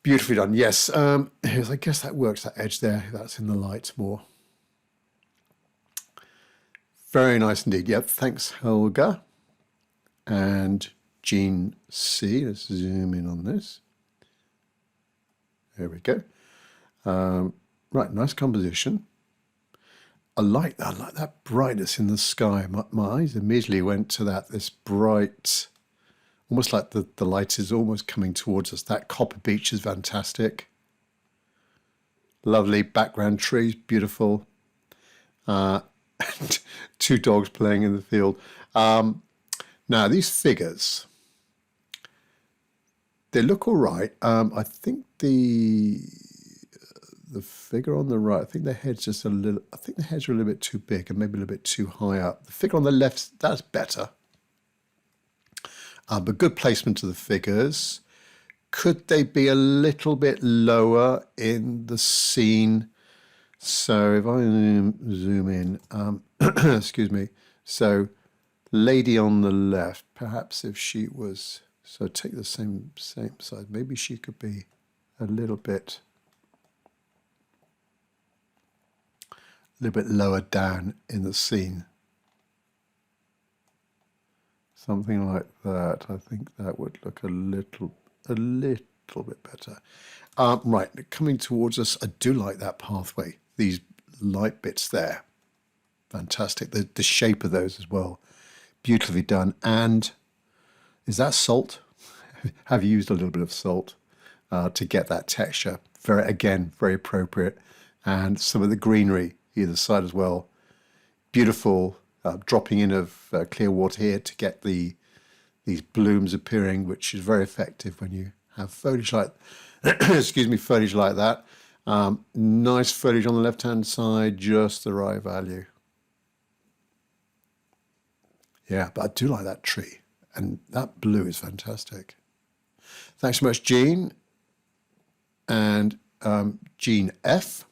Beautifully done. Yes, I guess that works, that edge there. That's in the light more. Very nice indeed. Yep, thanks Helga. And Jean C. Let's zoom in on this. There we go. Right, nice composition. I like that brightness in the sky. My eyes immediately went to this bright, almost like the light is almost coming towards us. That copper beech is fantastic. Lovely background trees, beautiful. Two dogs playing in the field. Now, these figures, they look all right. I think the figure on the right, I think the head's just a little, I think the heads are a little bit too big and maybe a little bit too high up. The figure on the left, that's better. But good placement of the figures. Could they be a little bit lower in the scene? So if I zoom in, excuse me. So lady on the left, perhaps if she was, so take the same side, maybe she could be a little bit lower down in the scene. Something like that. I think that would look a little bit better. Right, coming towards us, I do like that pathway. These light bits there. Fantastic. The shape of those as well. Beautifully done. And is that salt? Have you used a little bit of salt to get that texture? Very appropriate. And some of the greenery either side as well. Beautiful dropping in of clear water here to get these blooms appearing, which is very effective when you have foliage like, excuse me, foliage like that. Nice foliage on the left-hand side, just the right value. Yeah, but I do like that tree, and that blue is fantastic. Thanks so much, Jean. And Jean F.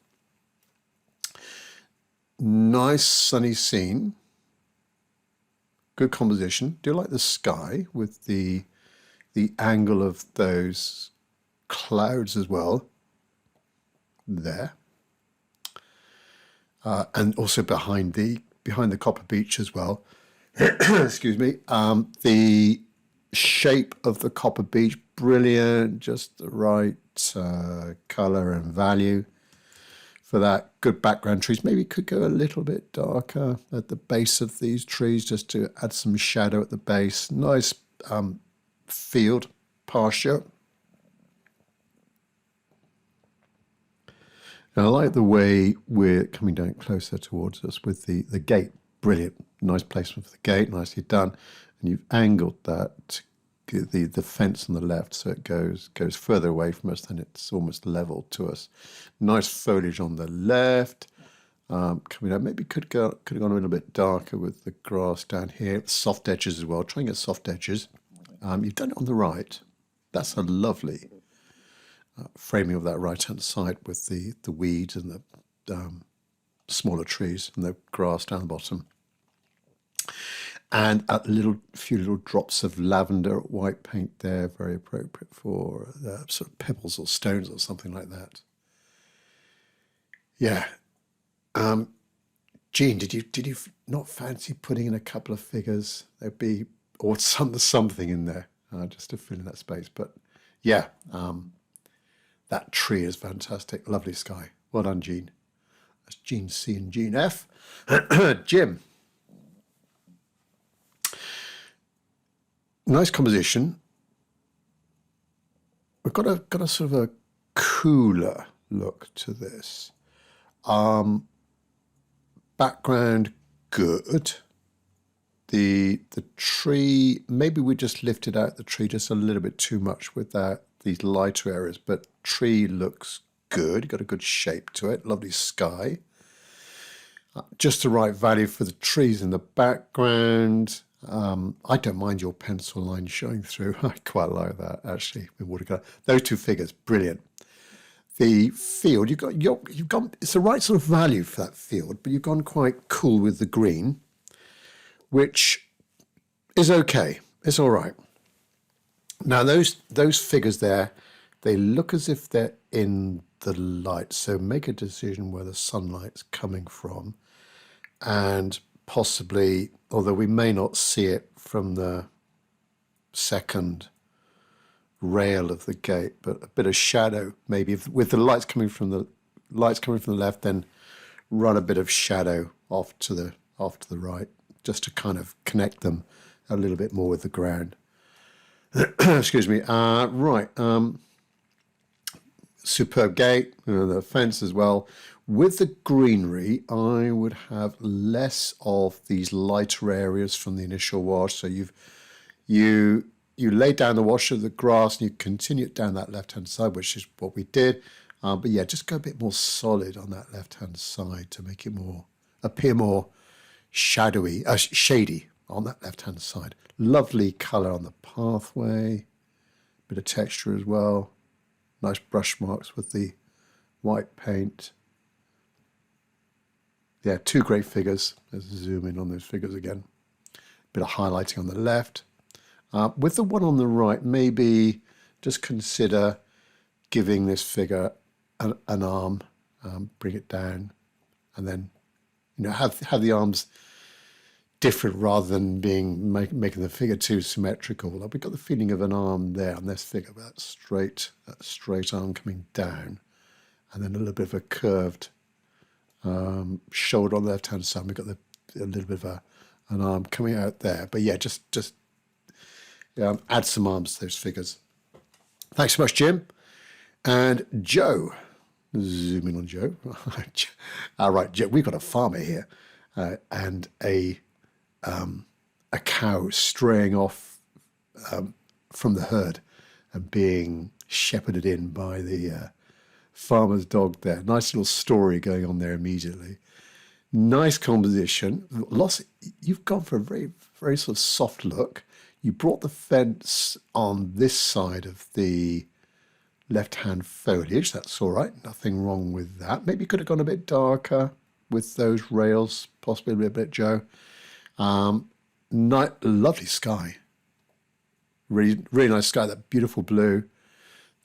Nice sunny scene. Good composition. Do like the sky with the angle of those clouds as well. There. And also behind the copper beech as well. Excuse me. The shape of the copper beech, brilliant, just the right color and value for that. Good background trees. Maybe it could go a little bit darker at the base of these trees just to add some shadow at the base. Nice field pasture. And I like the way we're coming down closer towards us with the gate. Brilliant. Nice placement for the gate, nicely done. And you've angled that, the fence on the left, so it goes further away from us, then it's almost level to us. Nice foliage on the left. Coming out, maybe could have gone a little bit darker with the grass down here. Soft edges as well. Try and get soft edges. You've done it on the right. That's a lovely framing of that right-hand side with the weeds and the smaller trees and the grass down the bottom. And a few little drops of lavender white paint there, very appropriate for sort of pebbles or stones or something like that. Yeah. Jean, did you not fancy putting in a couple of figures? There'd be, or something in there just to fill in that space. But yeah, that tree is fantastic. Lovely sky. Well done, Jean. That's Jean C and Jean F. Jim. Nice composition. We've got a sort of a cooler look to this. Background good. The tree, maybe we just lifted out the tree just a little bit too much with these lighter areas, but tree looks good. Got a good shape to it. Lovely sky. Just the right value for the trees in the background. I don't mind your pencil line showing through. I quite like that, actually, with watercolor. Those two figures, brilliant. The field, you've gone, it's the right sort of value for that field, but you've gone quite cool with the green, which is okay. It's all right. Now, those figures there, they look as if they're in the light, so make a decision where the sunlight's coming from, and possibly, although we may not see it from the second rail of the gate, but a bit of shadow maybe with the lights coming from the left, then run a bit of shadow off to the right, just to kind of connect them a little bit more with the ground. Excuse me. Right. Superb gate, the fence as well. With the greenery, I would have less of these lighter areas from the initial wash. So you lay down the wash of the grass and you continue it down that left-hand side, which is what we did. But yeah, just go a bit more solid on that left-hand side to make it appear more shadowy, shady on that left-hand side. Lovely colour on the pathway, bit of texture as well. Nice brush marks with the white paint. Yeah, two great figures. Let's zoom in on those figures again. Bit of highlighting on the left. With the one on the right, maybe just consider giving this figure an arm, bring it down, and then have the arms different rather than making the figure too symmetrical. We've got the feeling of an arm there on this figure, but that straight arm coming down, and then a little bit of a curved shoulder on the left-hand side. We've got a little bit of an arm coming out there. But yeah, just add some arms to those figures. Thanks so much, Jim. And Joe. Zoom in on Joe. All right, Joe, we've got a farmer here and a a cow straying off from the herd and being shepherded in by the farmer's dog there. Nice little story going on there immediately. Nice composition. You've gone for a very, very sort of soft look. You brought the fence on this side of the left-hand foliage. That's all right. Nothing wrong with that. Maybe you could have gone a bit darker with those rails, possibly a little bit, Joe. Lovely sky. Really, really nice sky. That beautiful blue.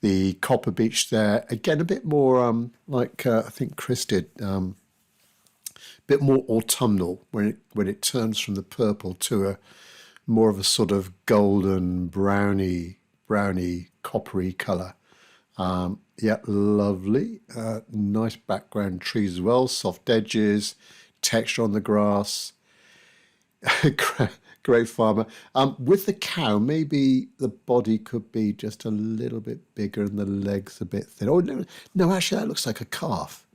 The copper beach there. Again, a bit more like I think Chris did. Bit more autumnal when it turns from the purple to a more of a sort of golden browny coppery colour. Yeah, lovely. Nice background trees as well. Soft edges, texture on the grass. Great farmer. With the cow, maybe the body could be just a little bit bigger and the legs a bit thin. Oh no, actually that looks like a calf.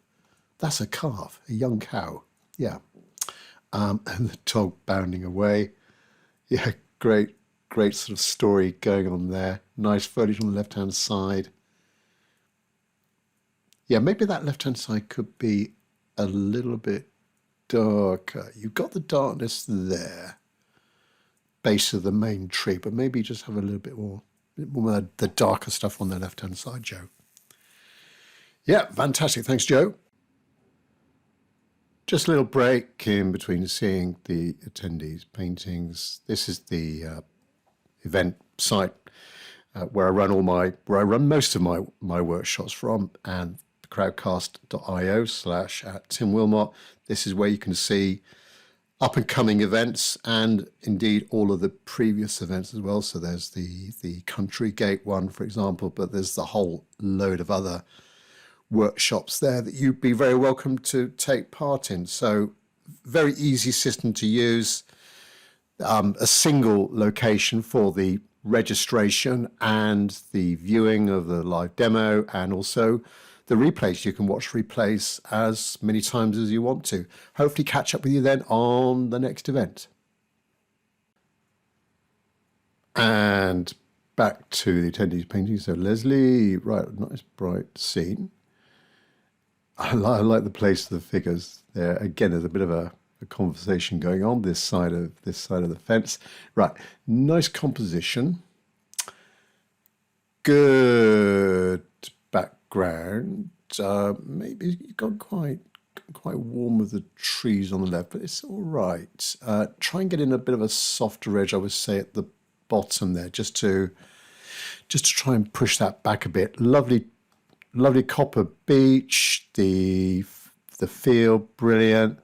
That's a calf, a young cow. Yeah. And the dog bounding away. Yeah, great sort of story going on there. Nice foliage on the left-hand side. Yeah, maybe that left-hand side could be a little bit darker. You've got the darkness there, base of the main tree, but maybe just have a little bit more of the darker stuff on the left-hand side, Joe. Yeah, fantastic. Thanks, Joe. Just a little break in between seeing the attendees' paintings. This is the event site where I run most of my workshops from, and crowdcast.io/Tim Wilmot. This is where you can see up and coming events and indeed all of the previous events as well. So there's the Country Gate one, for example, but there's the whole load of other workshops there that you'd be very welcome to take part in. So very easy system to use, a single location for the registration and the viewing of the live demo, and also the replays. You can watch replays as many times as you want to. Hopefully catch up with you then on the next event. And back to the attendees painting. So Leslie, right, nice bright scene. I like the place of the figures there. Again, there's a bit of a conversation going on this side of the fence. Right, nice composition. Good background. Maybe you've gone quite warm with the trees on the left, but it's all right. Try and get in a bit of a softer edge, I would say, at the bottom there, just to try and push that back a bit. Lovely copper beach, the field, brilliant.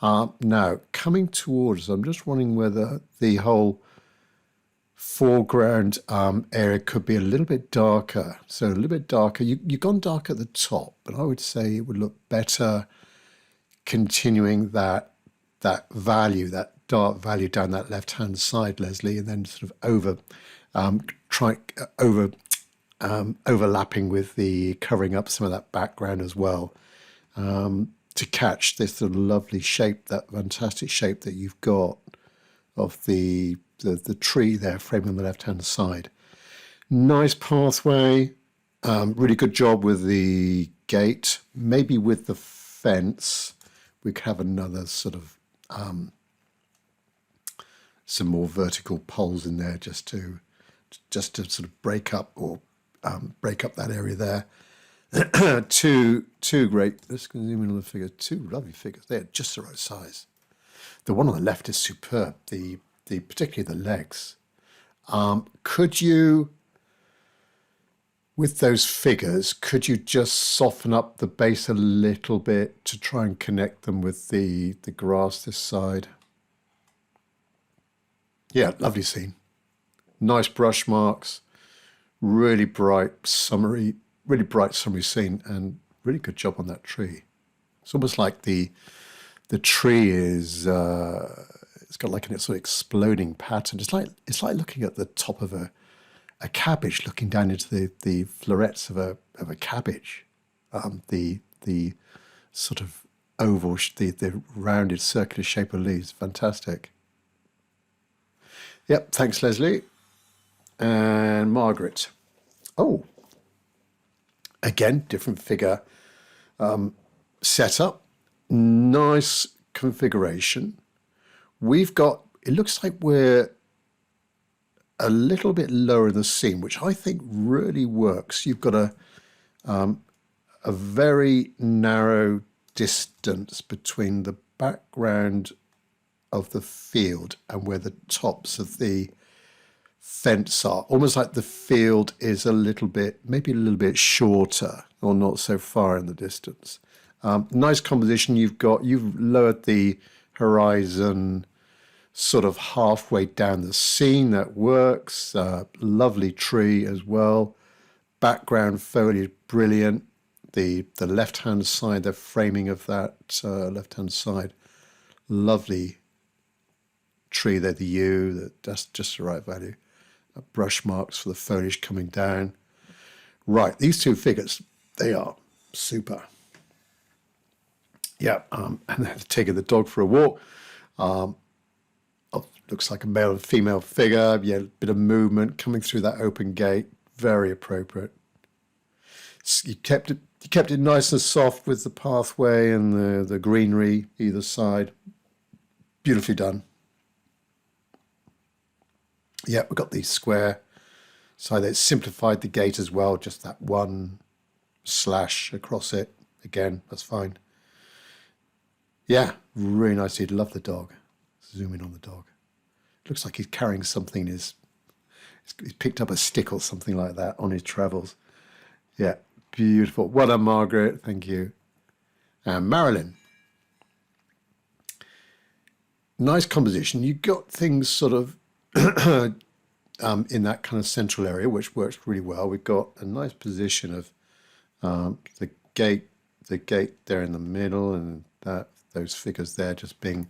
Now, coming towards, I'm just wondering whether the whole foreground area could be a little bit darker. So a little bit darker. You've gone dark at the top, but I would say it would look better continuing that value, that dark value down that left-hand side, Leslie, and then sort of overlapping with the covering up some of that background as well, to catch this sort of lovely shape, that fantastic shape that you've got of the tree there framing on the left-hand side. Nice pathway, really good job with the gate. Maybe with the fence, we could have another sort of some more vertical poles in there just to sort of break up that area there. two great, let's zoom in on the figure, two lovely figures. They're just the right size. The one on the left is superb, particularly the legs. Could you, with those figures, could you just soften up the base a little bit to try and connect them with the grass this side? Yeah, lovely scene. Nice brush marks, really bright summery scene, and really good job on that tree. It's almost like the tree is it's got like a sort of exploding pattern. It's like looking at the top of a cabbage, looking down into the florets of a cabbage. The sort of oval, the rounded circular shape of leaves, fantastic. Yep, thanks, Leslie. And Margaret. Oh, again, different figure setup. Nice configuration. We've got, it looks like we're a little bit lower in the scene, which I think really works. You've got a very narrow distance between the background of the field and where the tops of the fence are. Almost like the field is a little bit, maybe a little bit shorter or not so far in the distance. Nice composition. You've lowered the horizon sort of halfway down the scene. That works. Lovely tree as well. Background foliage, brilliant. The left-hand side, the framing of that left-hand side, lovely tree there, the yew, that's just the right value. Brush marks for the foliage coming down. Right, these two figures, they are super. Yeah, and then taking the dog for a walk. Looks like a male and female figure. Yeah, a bit of movement coming through that open gate. Very appropriate. You kept it nice and soft with the pathway and the greenery either side. Beautifully done. Yeah, we've got the square side. It's simplified the gate as well. Just that one slash across it. Again, that's fine. Yeah, really nice. You'd love the dog. Zoom in on the dog. Looks like he's carrying something. He's picked up a stick or something like that on his travels. Yeah, beautiful. Well done, Margaret. Thank you. And Marilyn. Nice composition. You got things sort of in that kind of central area, which works really well. We've got a nice position of the gate there in the middle, and those figures there just being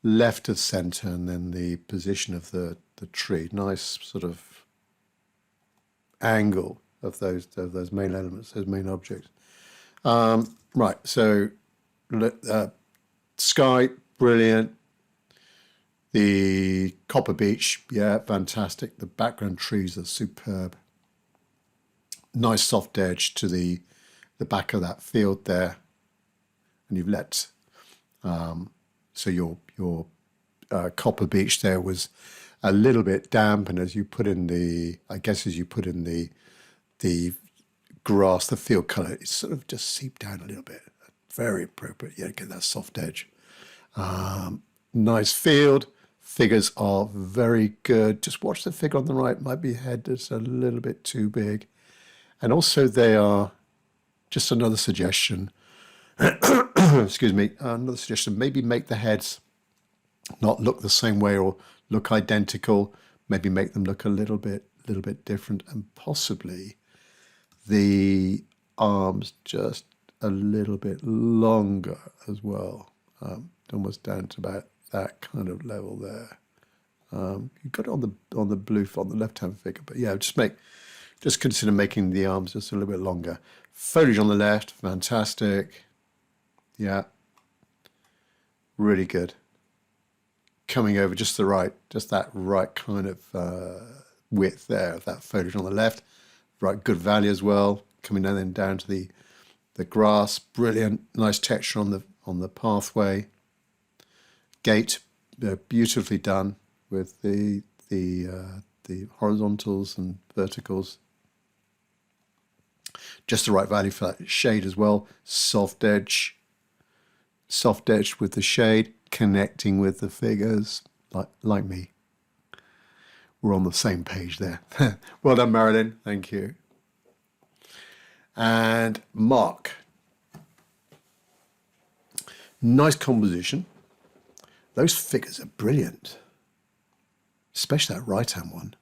left of center, and then the position of the tree. Nice sort of angle of those main elements, those main objects. Right, so sky, brilliant. The copper beech, yeah, fantastic. The background trees are superb. Nice soft edge to the back of that field there, and you've let so your copper beech there was a little bit damp, and as you put in the grass, the field colour, it sort of just seeped down a little bit. Very appropriate. Yeah, get that soft edge. Nice field. Figures are very good. Just watch the figure on the right. Might be head that's a little bit too big. And also they are, just another suggestion, excuse me, another suggestion, maybe make the heads not look the same way or look identical. Maybe make them look a little bit different, and possibly the arms just a little bit longer as well, almost down to about that kind of level there. You've got it on the blue on the left-hand figure, but yeah, just consider making the arms just a little bit longer. Foliage on the left, fantastic. Yeah, really good. Coming over just that right kind of width there of that foliage on the left. Right, good value as well. Coming down to the grass, brilliant. Nice texture on the pathway. Gate, beautifully done with the horizontals and verticals. Just the right value for that shade as well. Soft edge with the shade, connecting with the figures, like me. We're on the same page there. Well done, Marilyn. Thank you. And Mark. Nice composition. Those figures are brilliant, especially that right-hand one.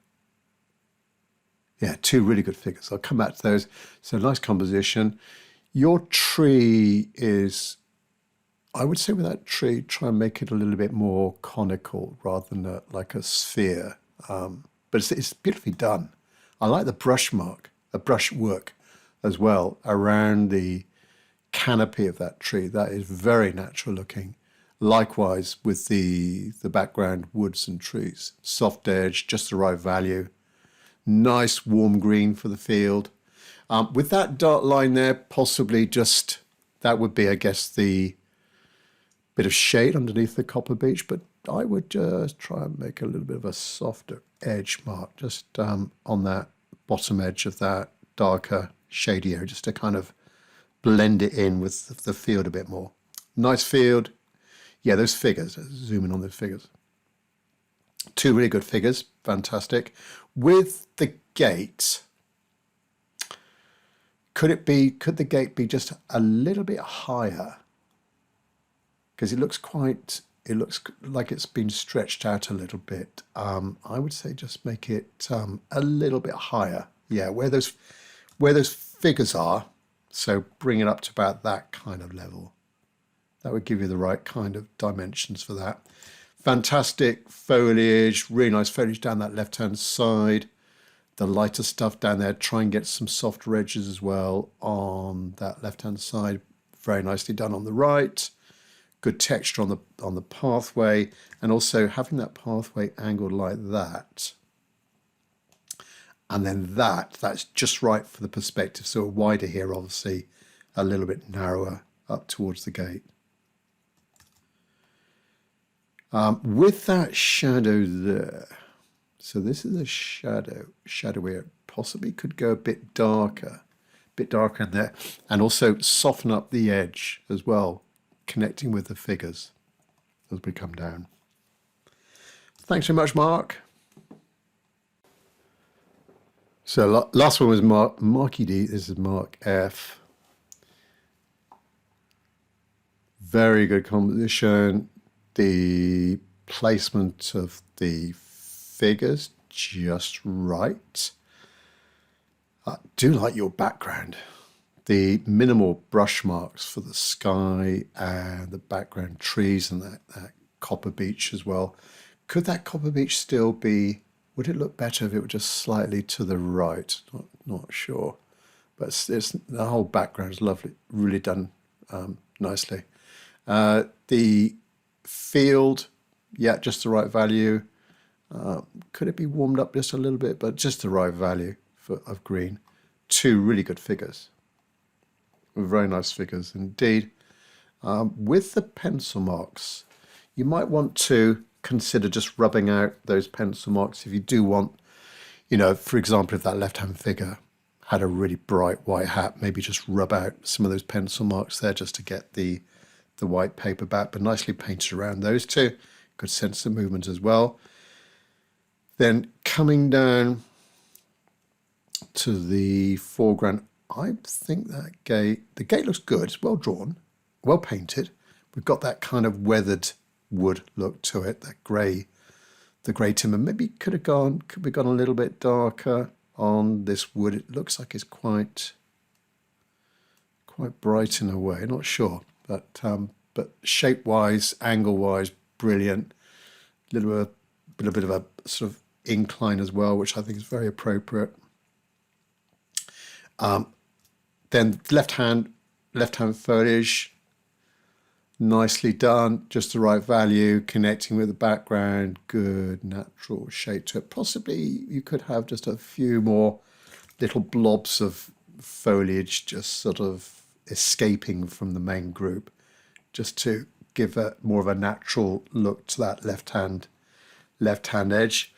Yeah, two really good figures. I'll come back to those. So nice composition. Your tree is, I would say with that tree, try and make it a little bit more conical rather than like a sphere. But it's beautifully done. I like the brushwork as well around the canopy of that tree. That is very natural looking. Likewise with the background woods and trees. Soft edge, just the right value. Nice warm green for the field. With that dark line there, possibly just, that would be, I guess, the bit of shade underneath the copper beech, but I would just try and make a little bit of a softer edge mark, just on that bottom edge of that darker, shady area, just to kind of blend it in with the field a bit more. Nice field. Yeah, those figures, zoom in on those figures. Two really good figures, fantastic. With the gate, could the gate be just a little bit higher? Because it looks like it's been stretched out a little bit. I would say just make it a little bit higher. Yeah, where those figures are, so bring it up to about that kind of level. That would give you the right kind of dimensions for that. Fantastic foliage, really nice foliage down that left-hand side. The lighter stuff down there, try and get some softer edges as well on that left-hand side. Very nicely done on the right. Good texture on the pathway, and also having that pathway angled like that. And then that's just right for the perspective. So wider here, obviously, a little bit narrower up towards the gate. With that shadow there, so this is a shadow where it possibly could go a bit darker in there, and also soften up the edge as well, connecting with the figures as we come down. Thanks very much, Mark. So last one was Marky D. This is Mark F. Very good composition. The placement of the figures just right. I do like your background. The minimal brush marks for the sky and the background trees and that copper beech as well. Could that copper beech still be, would it look better if it were just slightly to the right? Not sure. But the whole background is lovely, really done nicely. The field, yeah, just the right value. Could it be warmed up just a little bit, but just the right value of green. Two really good figures. Very nice figures indeed. With the pencil marks, you might want to consider just rubbing out those pencil marks if you do want, for example, if that left-hand figure had a really bright white hat, maybe just rub out some of those pencil marks there just to get the white paper back, but nicely painted around those two. Good sense of movement as well. Then coming down to the foreground, I think the gate looks good. It's well drawn, well painted. We've got that kind of weathered wood look to it, the grey timber. Maybe could we gone a little bit darker on this wood? It looks like it's quite bright in a way. Not sure, but shape-wise, angle-wise, brilliant. Little bit of a sort of incline as well, which I think is very appropriate. Then left hand foliage, nicely done, just the right value, connecting with the background, good natural shape to it. Possibly you could have just a few more little blobs of foliage just sort of escaping from the main group, just to give more of a natural look to that left hand edge.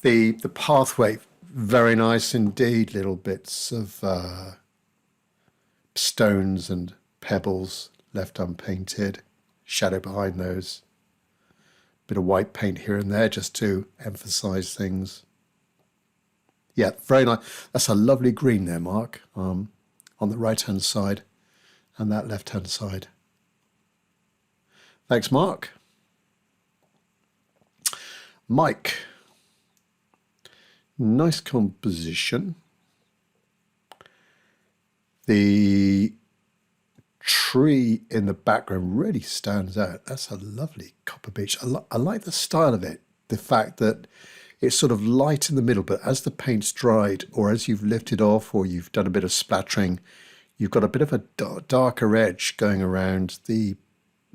The pathway, very nice indeed. Little bits of stones and pebbles left unpainted, shadow behind those. Bit of white paint here and there just to emphasize things. Yeah, very nice. That's a lovely green there, Mark, on the right hand side and that left hand side. Thanks, Mark. Mike, nice composition. The tree in the background really stands out. That's a lovely copper beech. I like the style of it. The fact that it's sort of light in the middle, but as the paint's dried or as you've lifted off or you've done a bit of splattering, you've got a bit of a darker edge going around the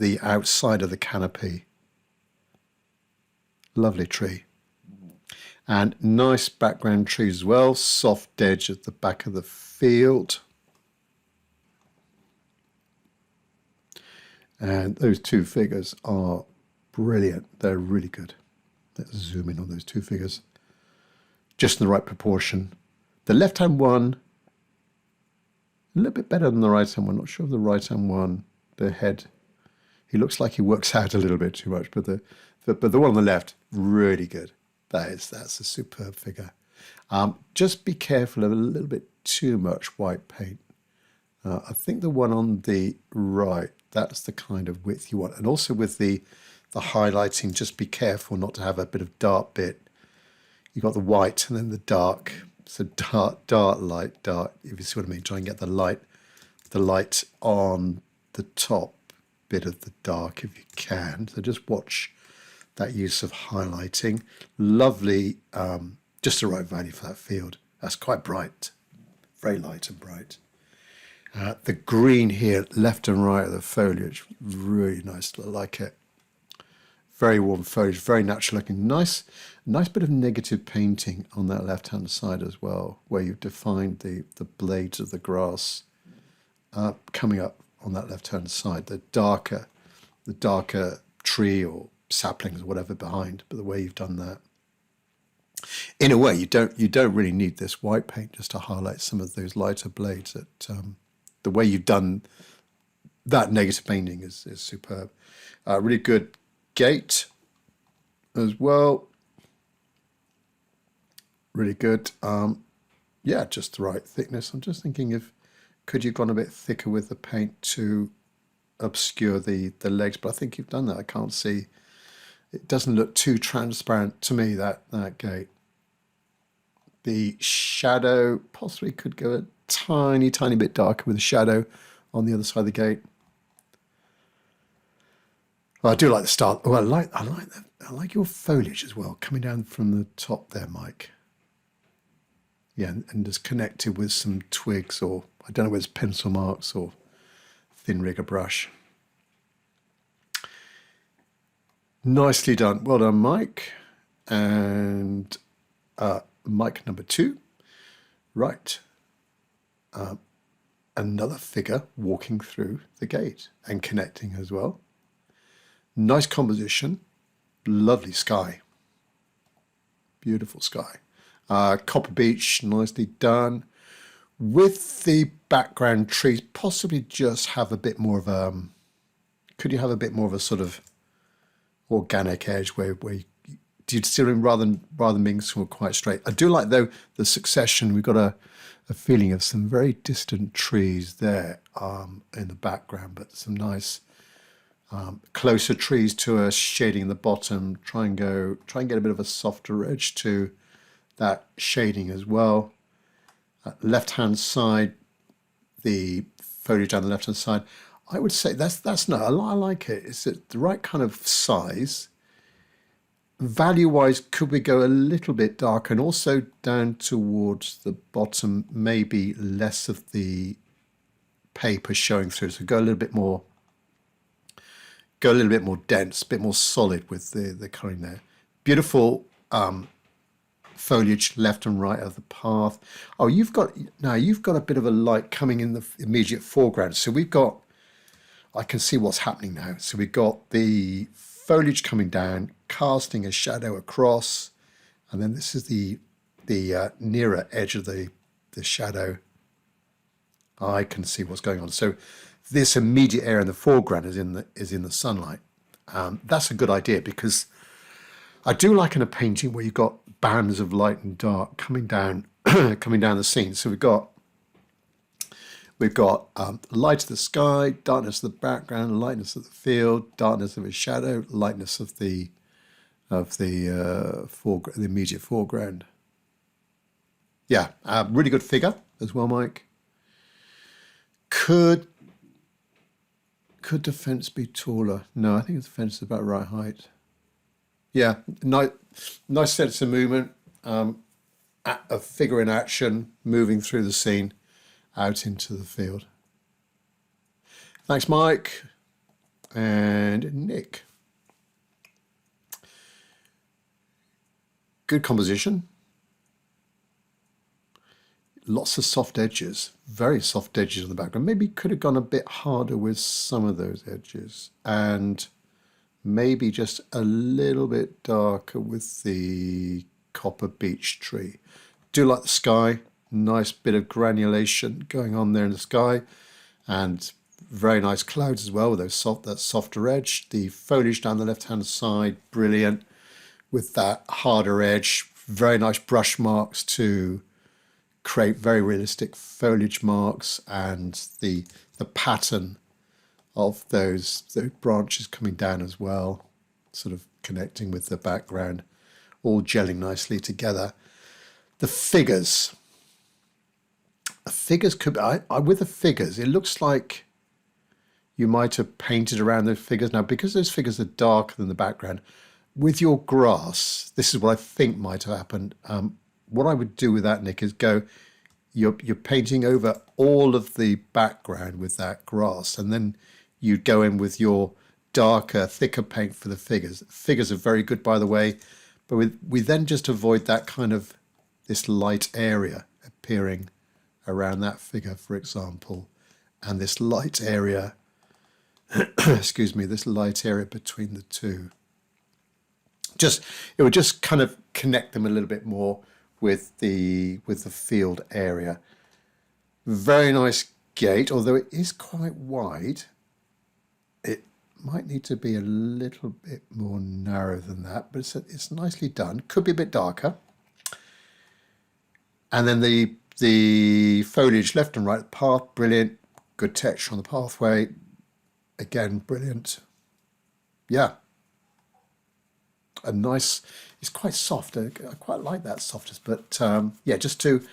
the outside of the canopy. Lovely tree. And nice background trees as well. Soft edge at the back of the field. And those two figures are brilliant. They're really good. Let's zoom in on those two figures. Just in the right proportion. The left-hand one, a little bit better than the right-hand one. Not sure of the right-hand one. The head, he looks like he works out a little bit too much, but the one on the left, really good. That's a superb figure. Just be careful of a little bit too much white paint. I think the one on the right, that's the kind of width you want. And also with the highlighting, just be careful not to have a bit of dark bit. You've got the white and then the dark. So dark, light, dark, if you see what I mean. Try and get the light on the top bit of the dark if you can. So just watch that use of highlighting. Lovely, just the right value for that field. That's quite bright, very light and bright. The green here, left and right of the foliage, really nice. I like it. Very warm foliage, very natural looking. Nice bit of negative painting on that left-hand side as well, where you've defined the blades of the grass coming up on that left-hand side. The darker tree or saplings or whatever behind, but the way you've done that. In a way, you don't really need this white paint just to highlight some of those lighter blades. The way you've done that negative painting is superb. Really good gate as well. Really good. Yeah, just the right thickness. I'm just thinking could you have gone a bit thicker with the paint to obscure the legs, but I think you've done that. I can't see. It doesn't look too transparent to me, that gate. The shadow possibly could go a tiny bit darker with the shadow on the other side of the gate. Well, I do like the start. Oh, I like that. I like your foliage as well, coming down from the top there, Mike. Yeah, and just connected with some twigs, or I don't know whether it's pencil marks or thin rigger brush. Nicely done. Well done, Mike. And Mike number 2. Right. Another figure walking through the gate and connecting as well. Nice composition. Lovely sky. Beautiful sky. Copper beach, nicely done. With the background trees, possibly just have a bit more of could you have a bit more of a sort of organic edge where you'd still rather than being sort of quite straight. I do like though the succession. We've got a feeling of some very distant trees there in the background, but some nice closer trees to us shading the bottom. Try and get a bit of a softer edge to that shading as well. Left hand side, the foliage down the left hand side. I would say that's no. I like it. It's the right kind of size. Value-wise, could we go a little bit darker, and also down towards the bottom, maybe less of the paper showing through. So go a little bit more dense, a bit more solid with the colouring there. Beautiful foliage left and right of the path. Oh, you've got a bit of a light coming in the immediate foreground. So I can see what's happening now. So we've got the foliage coming down, casting a shadow across, and then this is the nearer edge of the shadow. I can see what's going on. So this immediate area in the foreground is in the sunlight. That's a good idea, because I do like in a painting where you've got bands of light and dark coming down the scene. So we've got light of the sky, darkness of the background, lightness of the field, darkness of a shadow, lightness of the immediate foreground. Yeah, really good figure as well, Mike. Could the fence be taller? No, I think the fence is about the right height. Yeah, nice sense of movement. A figure in action, moving through the scene, out into the field. Thanks, Mike. And Nick. Good composition. Lots of soft edges, very soft edges on the background. Maybe could have gone a bit harder with some of those edges, and maybe just a little bit darker with the copper beech tree. Do like the sky, nice bit of granulation going on there in the sky, and very nice clouds as well with those that softer edge. The foliage down the left hand side, brilliant with that harder edge. Very nice brush marks to create very realistic foliage marks, and the pattern of those branches coming down as well, sort of connecting with the background, all gelling nicely together. The figures could be, with the figures, it looks like you might have painted around those figures. Now, because those figures are darker than the background, with your grass, this is what I think might have happened. What I would do with that, Nick, is you're painting over all of the background with that grass, and then you go in with your darker, thicker paint for the figures. Figures are very good, by the way, but we then just avoid that kind of this light area appearing around that figure, for example, and this light area, excuse me, this light area between the two. It would just kind of connect them a little bit more with the field area. Very nice gate, although it is quite wide. It might need to be a little bit more narrow than that, but it's nicely done. Could be a bit darker. And then the foliage left and right of the path, brilliant. Good texture on the pathway. Again, brilliant. Yeah. A nice, it's quite soft. I quite like that softness, but yeah, just to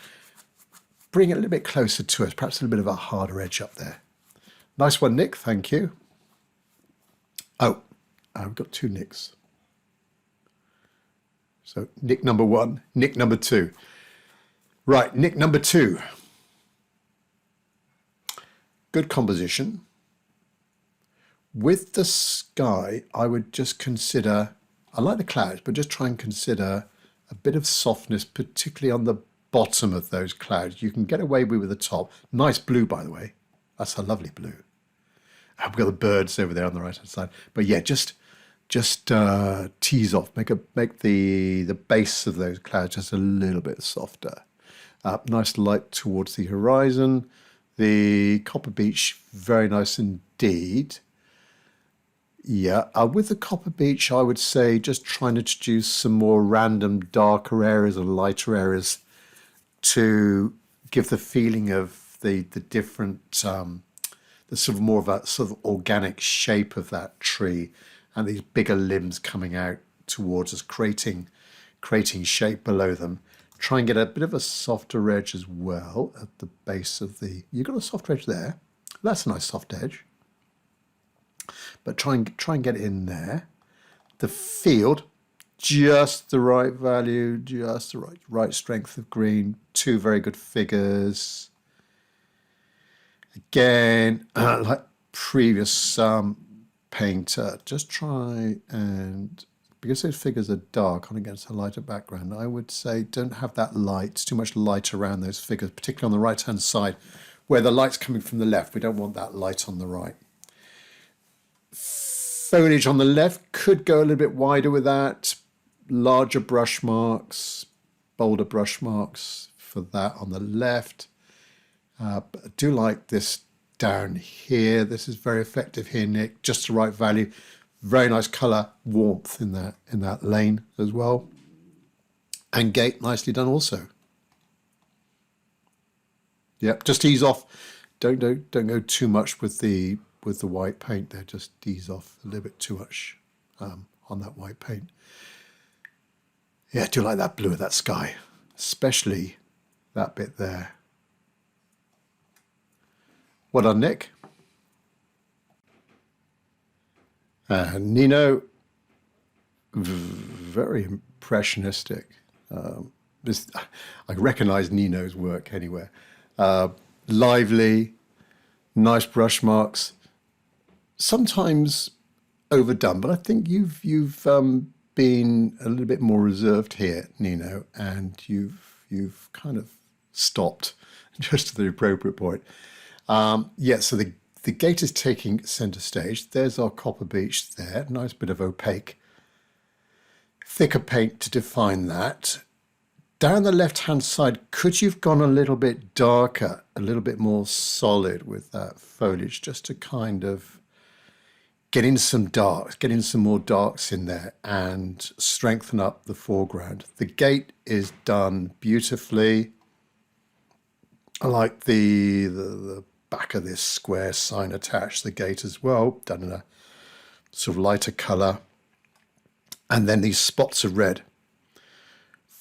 bring it a little bit closer to us, perhaps a little bit of a harder edge up there. Nice one, Nick, thank you. Oh, I've got two Nicks. So Nick number one, Nick number two. Right, Nick number two. Good composition. With the sky, I would just consider, I like the clouds, but just try and consider a bit of softness, particularly on the bottom of those clouds. You can get away with the top. Nice blue, by the way. That's a lovely blue. We've got the birds over there on the right hand side. But yeah, just tease off, make the base of those clouds just a little bit softer. Nice light towards the horizon. The copper beech, very nice indeed. Yeah, with the copper beech, I would say just trying to introduce some more random darker areas or lighter areas to give the feeling of the different, the sort of more of a sort of organic shape of that tree, and these bigger limbs coming out towards us, creating shape below them. Try and get a bit of a softer edge as well at the base of the, you've got a soft edge there. That's a nice soft edge. But try and get it in there. The field, just the right value, just the right strength of green. Two very good figures. Again, like previous painter, just try and, because those figures are dark on against a lighter background, I would say don't have that light, too much light around those figures, particularly on the right hand side, where the light's coming from the left. We don't want that light on the right. Foliage on the left could go a little bit wider with that. Larger brush marks, bolder brush marks for that on the left. But I do like this down here. This is very effective here, Nick. Just the right value. Very nice colour, warmth in that lane as well. And gate nicely done also. Yep, just ease off. Don't go too much with the white paint there. Just ease off a little bit too much on that white paint. Yeah, I do like that blue of that sky, especially that bit there. Well done, Nick. Nino, very impressionistic. I recognise Nino's work anywhere. Lively, nice brush marks, sometimes overdone, but I think you've been a little bit more reserved here, Nino, and you've kind of stopped just at the appropriate point. Yeah, so the gate is taking center stage. There's our copper beach there, nice bit of opaque, thicker paint to define that. Down the left-hand side, could you've gone a little bit darker, a little bit more solid with that foliage, just to kind of get in some darks, get in some more darks in there and strengthen up the foreground. The gate is done beautifully. I like the back of this square sign attached, the gate as well, done in a sort of lighter colour. And then these spots of red,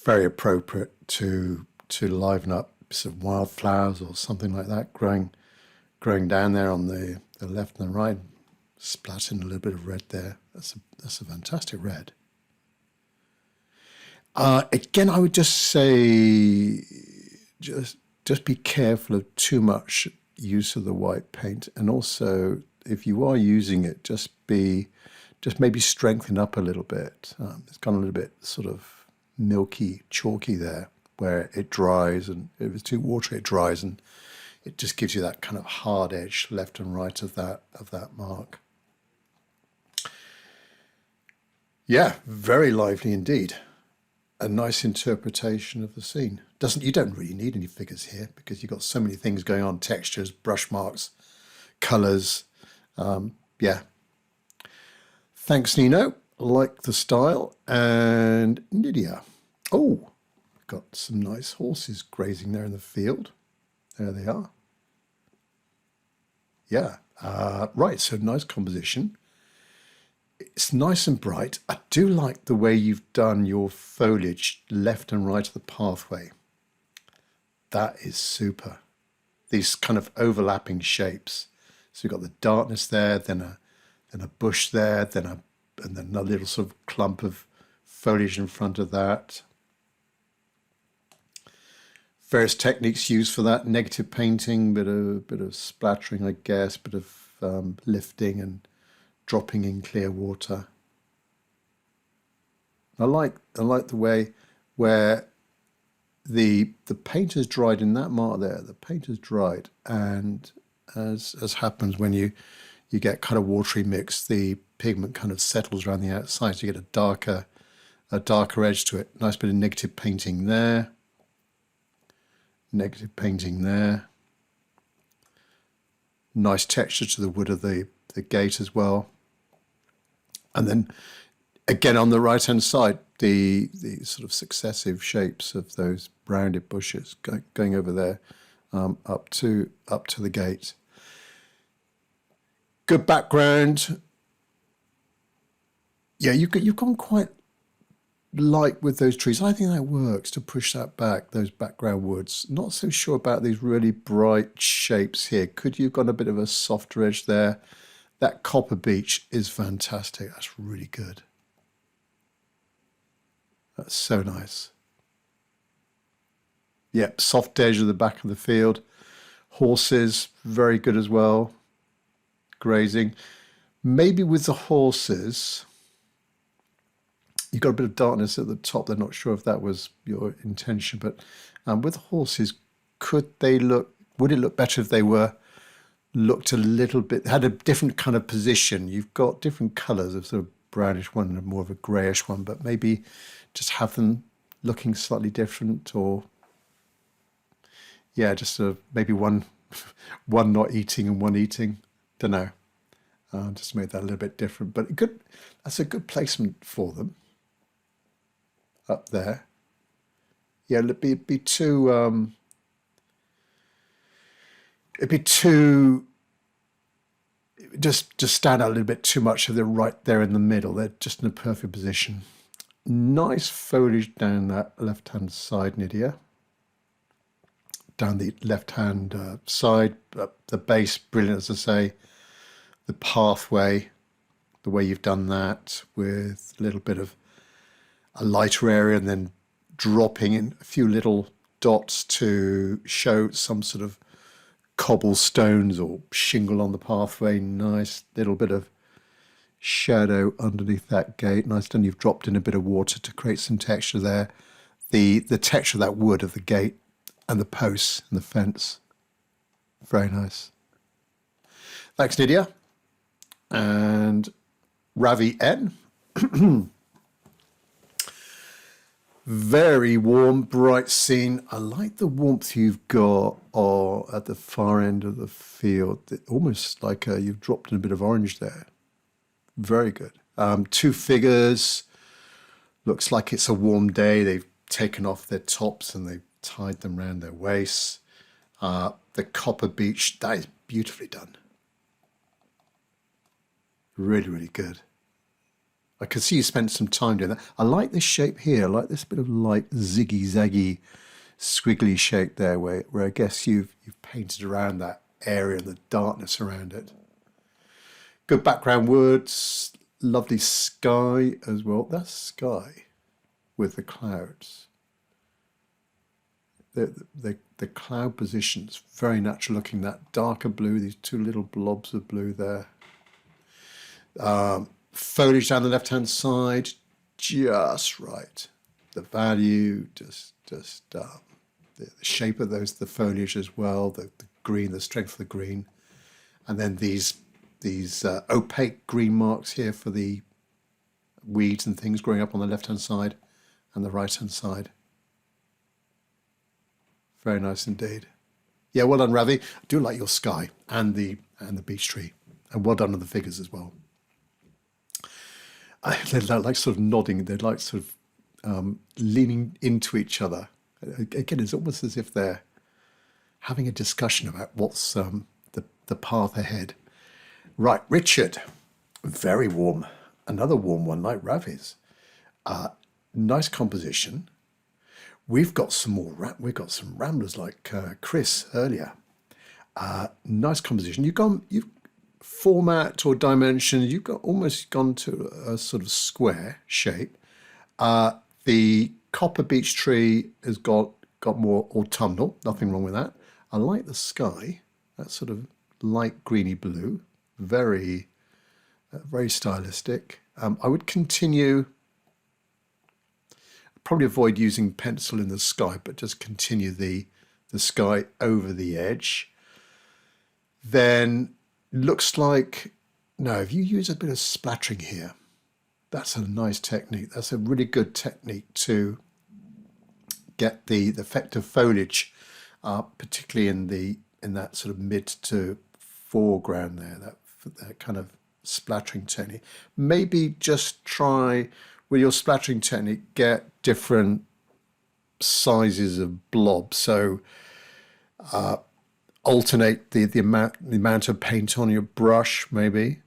very appropriate to liven up some wildflowers or something like that, growing down there on the left and the right, splatting a little bit of red there. That's a fantastic red. Again, I would just say just be careful of too much use of the white paint, and also if you are using it, just maybe strengthen up a little bit. It's gone a little bit sort of milky, chalky there, where it dries, and if it's too watery, it dries, and it just gives you that kind of hard edge left and right of that mark. Yeah, very lively indeed. A nice interpretation of the scene. You don't really need any figures here because you've got so many things going on: textures, brush marks, colours. Yeah. Thanks, Nino. Like the style. And Nydia. Oh, got some nice horses grazing there in the field. There they are. Yeah. Right, so nice composition. It's nice and bright. I do like the way you've done your foliage left and right of the pathway. That is super. These kind of overlapping shapes. So you've got the darkness there, then a bush there, and then a little sort of clump of foliage in front of that. Various techniques used for that: negative painting, bit of splattering, I guess, bit of lifting and dropping in clear water. I like the way where the paint has dried in that mark there. The paint has dried, and as happens when you get kind of watery mix, the pigment kind of settles around the outside, so you get a darker edge to it. Nice bit of negative painting there. Negative painting there. Nice texture to the wood of the gate as well. And then again on the right hand side, the sort of successive shapes of those rounded bushes going over there, up to the gate. Good background. Yeah, you've gone quite light with those trees. I think that works to push that back, those background woods. Not so sure about these really bright shapes here. Could you have got a bit of a softer edge there? That copper beech is fantastic. That's really good. That's so nice. Yep, soft edge of the back of the field. Horses, very good as well. Grazing. Maybe with the horses, you've got a bit of darkness at the top. They're not sure if that was your intention, but with the horses, would it look better if they looked a little bit, had a different kind of position? You've got different colours, of sort of brownish one and more of a greyish one, but maybe just have them looking slightly different, or yeah, just maybe one not eating and one eating. Don't know. Just make that a little bit different, but that's a good placement for them up there. Yeah, it'd be too just stand out a little bit too much if they're right there in the middle. They're just in a perfect position. Nice foliage down that left-hand side, Nydia. Down the left-hand side, the base, brilliant, as I say. The pathway, the way you've done that with a little bit of a lighter area and then dropping in a few little dots to show some sort of cobblestones or shingle on the pathway. Nice little bit of shadow underneath that gate. Nice, and you've dropped in a bit of water to create some texture there. The texture of that wood of the gate and the posts and the fence. Very nice. Thanks, Nydia. And Ravi N. Very warm, bright scene. I like the warmth you've got at the far end of the field. Almost like you've dropped in a bit of orange there. Very good. Two figures. Looks like it's a warm day. They've taken off their tops and they've tied them around their waists. The copper beech, that is beautifully done. Really, really good. I can see you spent some time doing that. I like this shape here. I like this bit of light ziggy-zaggy, squiggly shape there where I guess you've painted around that area and the darkness around it. Good background woods, lovely sky as well. That's sky with the clouds. The cloud positions, very natural looking, that darker blue, these two little blobs of blue there. Foliage down the left-hand side, just right. The value, just the shape of the foliage as well, the green, the strength of the green. And then these opaque green marks here for the weeds and things growing up on the left-hand side and the right-hand side. Very nice indeed. Yeah, well done, Ravi. I do like your sky and the beech tree. And well done on the figures as well. They're like sort of nodding. They're like sort of leaning into each other. Again, it's almost as if they're having a discussion about what's the path ahead. Right, Richard. Very warm. Another warm one like Ravi's. Nice composition. We've got some more. We've got some ramblers like Chris earlier. Nice composition. You've format or dimension. You've got almost gone to a sort of square shape. The copper beech tree has got more autumnal. Nothing wrong with that. I like the sky. That sort of light greeny blue. Very, very stylistic. I would continue. Probably avoid using pencil in the sky, but just continue the sky over the edge. Then looks like, no, if you use a bit of splattering here, that's a nice technique. That's a really good technique to get the effect of foliage, particularly in that sort of mid to foreground there, that kind of splattering technique. Maybe just try with your splattering technique, get different sizes of blobs. So alternate the amount of paint on your brush, maybe.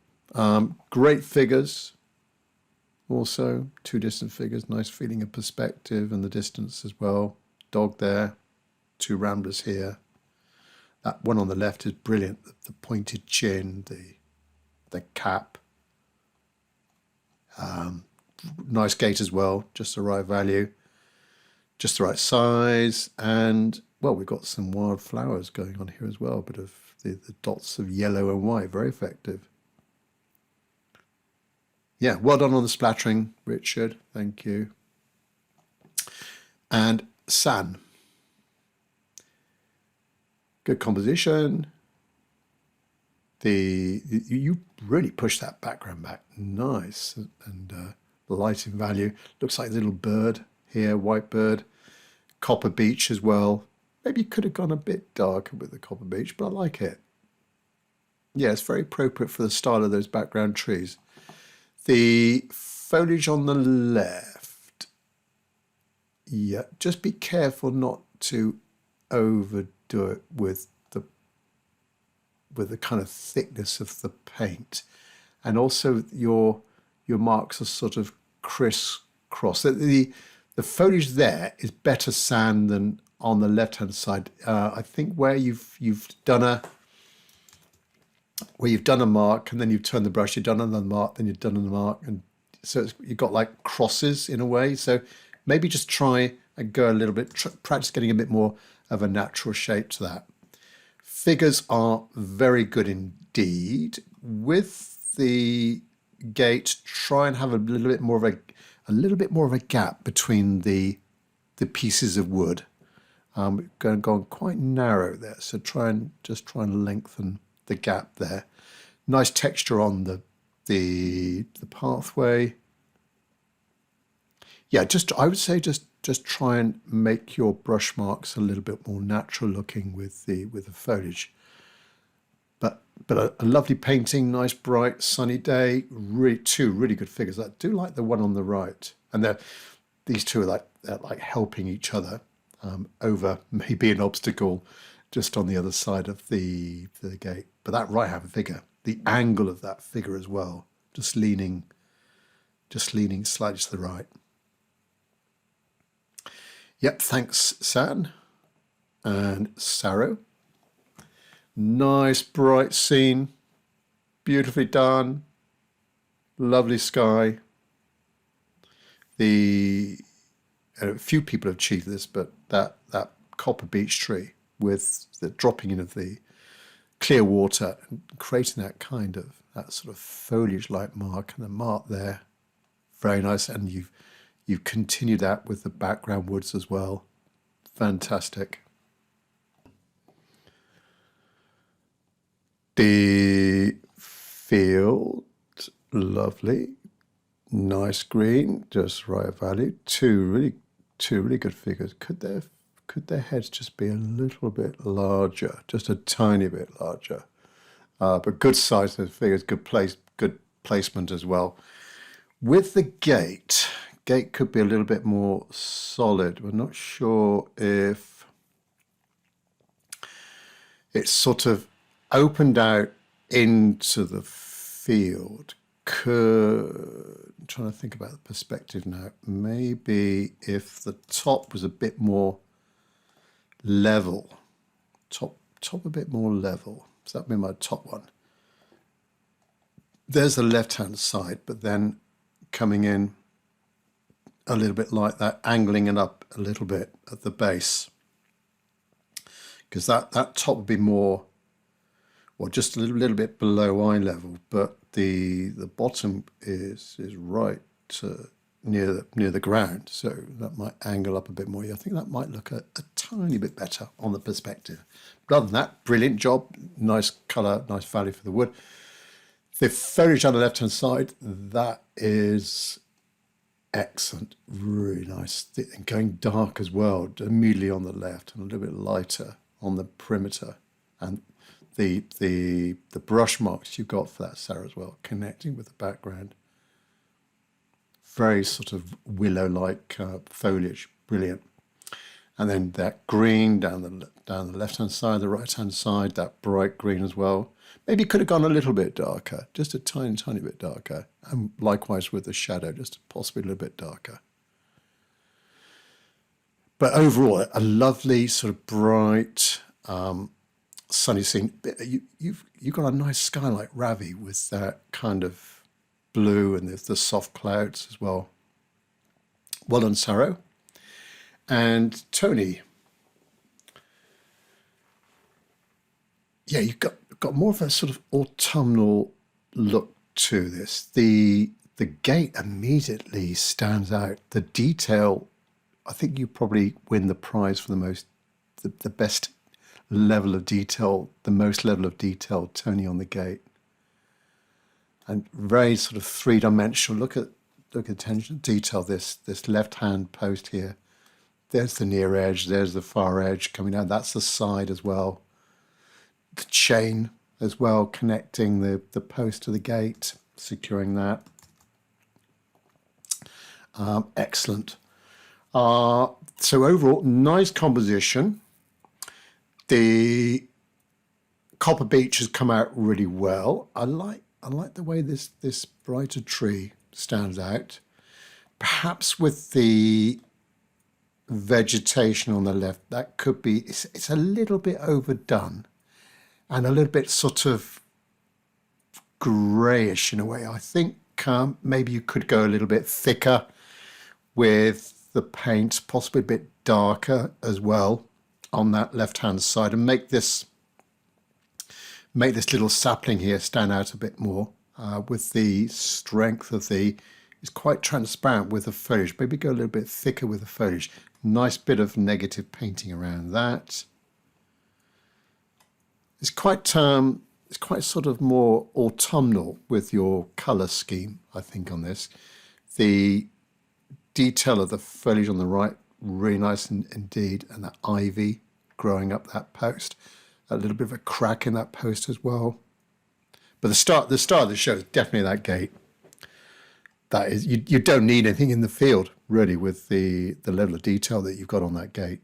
Great figures. Also, two distant figures, nice feeling of perspective and the distance as well. Dog there, two ramblers here. That one on the left is brilliant. The pointed chin, the cap. Nice gate as well, just the right value, just the right size, and well, we've got some wild flowers going on here as well, a bit of the dots of yellow and white, very effective. Yeah, well done on the splattering, Richard, thank you. And San, good composition. You really pushed that background back, nice, and light in value. Looks like a little bird here, white bird, copper beech as well. Maybe you could have gone a bit darker with the copper beech, but I like it. Yeah, it's very appropriate for the style of those background trees. The foliage on the left, yeah, just be careful not to overdo it with the kind of thickness of the paint, and also your marks are sort of crisscross. The foliage there is better sand than on the left hand side. I think where you've done a mark and then you've turned the brush, you've done another mark, then you've done another mark, and so you've got like crosses in a way. So maybe just try and go a little bit, practice getting a bit more of a natural shape to that. Figures are very good indeed. With the gate, try and have a little bit more of a gap between the pieces of wood. Gone quite narrow there, so try and lengthen the gap there. Nice texture on the pathway. Yeah, I would say just try and make your brush marks a little bit more natural looking with the foliage. But a lovely painting, nice bright sunny day. Really, two really good figures. I do like the one on the right, and these two are like helping each other over maybe an obstacle just on the other side of the gate. But that right hand figure, the angle of that figure as well, just leaning slightly to the right. Yep, thanks, San and Saro. Nice bright scene, beautifully done, lovely sky. A few people have achieved this, but that copper beech tree with the dropping in of the clear water and creating that sort of foliage-like mark and the mark there, very nice. And you've continued that with the background woods as well. Fantastic. The field, lovely, nice green, just right value. Two really good figures. Could their heads just be a little bit larger, just a tiny bit larger? But good size of figures, good placement as well. With the gate could be a little bit more solid. We're not sure if it's sort of opened out into the field. I'm trying to think about the perspective now. Maybe if the top was a bit more level, top a bit more level. So that'd be my top one. There's the left-hand side, but then coming in a little bit like that, angling it up a little bit at the base, because that top would be more, well, just a little bit below eye level, but the bottom is right near the ground, so that might angle up a bit more. I think that might look a tiny bit better on the perspective. But other than that, brilliant job, nice colour, nice value for the wood. The foliage on the left-hand side, that is excellent, really nice, and going dark as well, immediately on the left, and a little bit lighter on the perimeter, and the brush marks you've got for that, Sarah, as well, connecting with the background. Very sort of willow-like foliage, brilliant. And then that green down the left-hand side, the right-hand side, that bright green as well. Maybe could have gone a little bit darker, just a tiny bit darker. And likewise with the shadow, just possibly a little bit darker. But overall, a lovely sort of bright, sunny scene. You've got a nice sky like Ravi with that kind of blue and the soft clouds as well. Well done, Saro. And Tony. Yeah, you've got more of a sort of autumnal look to this. The gate immediately stands out. The detail, I think you probably win the prize for the best level of detail, the most level of detail, Tony, on the gate. And very sort of three-dimensional. Look at attention to detail. This left-hand post here. There's the near edge. There's the far edge coming down. That's the side as well. The chain as well, connecting the post to the gate, securing that. Excellent. So overall, nice composition. The copper beech has come out really well. I like the way this brighter tree stands out. Perhaps with the vegetation on the left, that could be, it's a little bit overdone and a little bit sort of greyish in a way. I think maybe you could go a little bit thicker with the paint, possibly a bit darker as well on that left-hand side, and make this make this little sapling here stand out a bit more with the strength of it's quite transparent with the foliage. Maybe go a little bit thicker with the foliage. Nice bit of negative painting around that. It's quite sort of more autumnal with your colour scheme, I think, on this. The detail of the foliage on the right, really nice indeed, and that ivy growing up that post. A little bit of a crack in that post as well. But the start of the show is definitely that gate. That is, you don't need anything in the field, really, with the level of detail that you've got on that gate.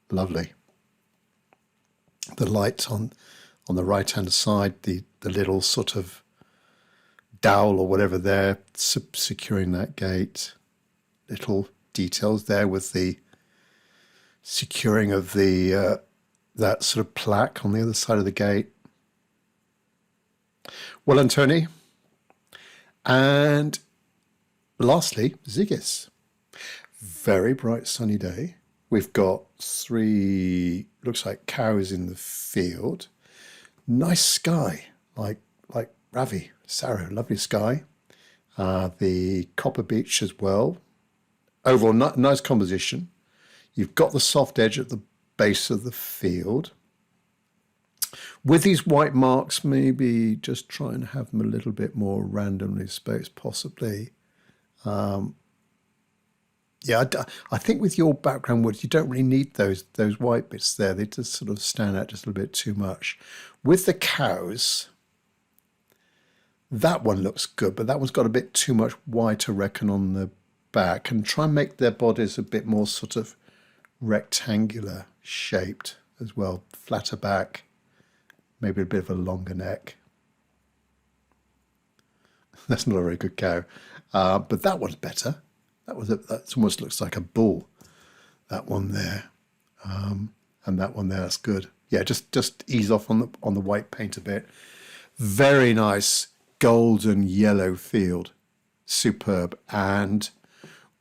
Lovely. The lights on the right-hand side, the little sort of dowel or whatever there, securing that gate. Little details there with the securing of the that sort of plaque on the other side of the gate. Well done, Tony. And lastly, Ziggis. Very bright sunny day. We've got 3, looks like cows in the field. Nice sky, like Ravi, Saro, lovely sky. The copper beach as well. Overall, nice composition. You've got the soft edge at the base of the field. With these white marks, maybe just try and have them a little bit more randomly spaced, possibly. Yeah, I think with your background woods, you don't really need those white bits there. They just sort of stand out just a little bit too much. With the cows, that one looks good, but that one's got a bit too much white, I reckon, on the back. And try and make their bodies a bit more sort of rectangular shaped as well. Flatter back. Maybe a bit of a longer neck. That's not a very good cow. But that one's better. That almost looks like a bull. That one there. And that one there, that's good. Yeah, just ease off on the white paint a bit. Very nice golden yellow field. Superb. And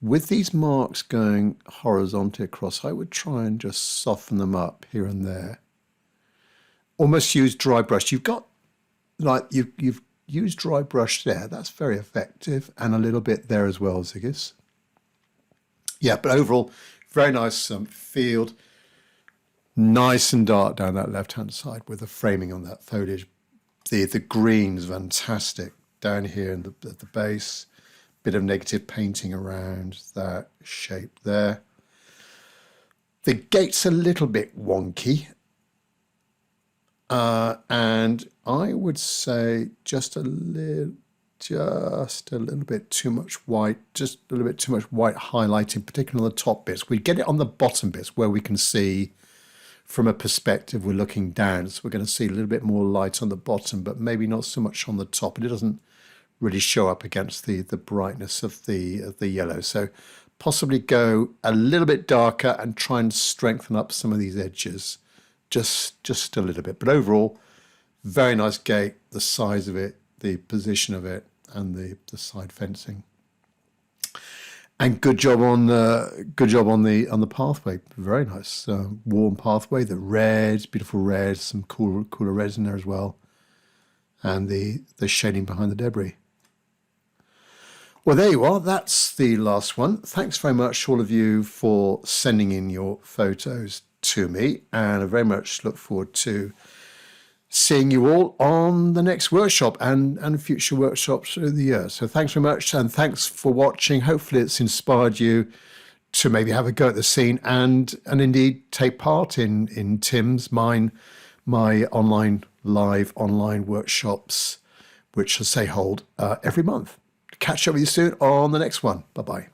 with these marks going horizontally across, I would try and just soften them up here and there. Almost use dry brush. You've got, like, you've used dry brush there. That's very effective. And a little bit there as well, Ziggis. Yeah, but overall, very nice field. Nice and dark down that left-hand side with the framing on that foliage. The green's fantastic down here at the base. Bit of negative painting around that shape there. The gate's a little bit wonky. And I would say just a little bit too much white, highlighting, particularly on the top bits. We get it on the bottom bits where we can see from a perspective we're looking down. So we're going to see a little bit more light on the bottom, but maybe not so much on the top. And it doesn't really show up against the brightness of the yellow. So possibly go a little bit darker and try and strengthen up some of these edges. Just a little bit, but overall, very nice gate. The size of it, the position of it, and the side fencing. And good job on the pathway. Very nice, warm pathway. The reds, beautiful reds, some cooler reds in there as well, and the shading behind the debris. Well, there you are. That's the last one. Thanks very much, all of you, for sending in your photos to me, and I very much look forward to seeing you all on the next workshop and future workshops through the year. So thanks very much, and thanks for watching. Hopefully it's inspired you to maybe have a go at the scene and indeed take part in Tim's, my live online workshops, which I say hold every month. Catch up with you soon on the next one. Bye-bye.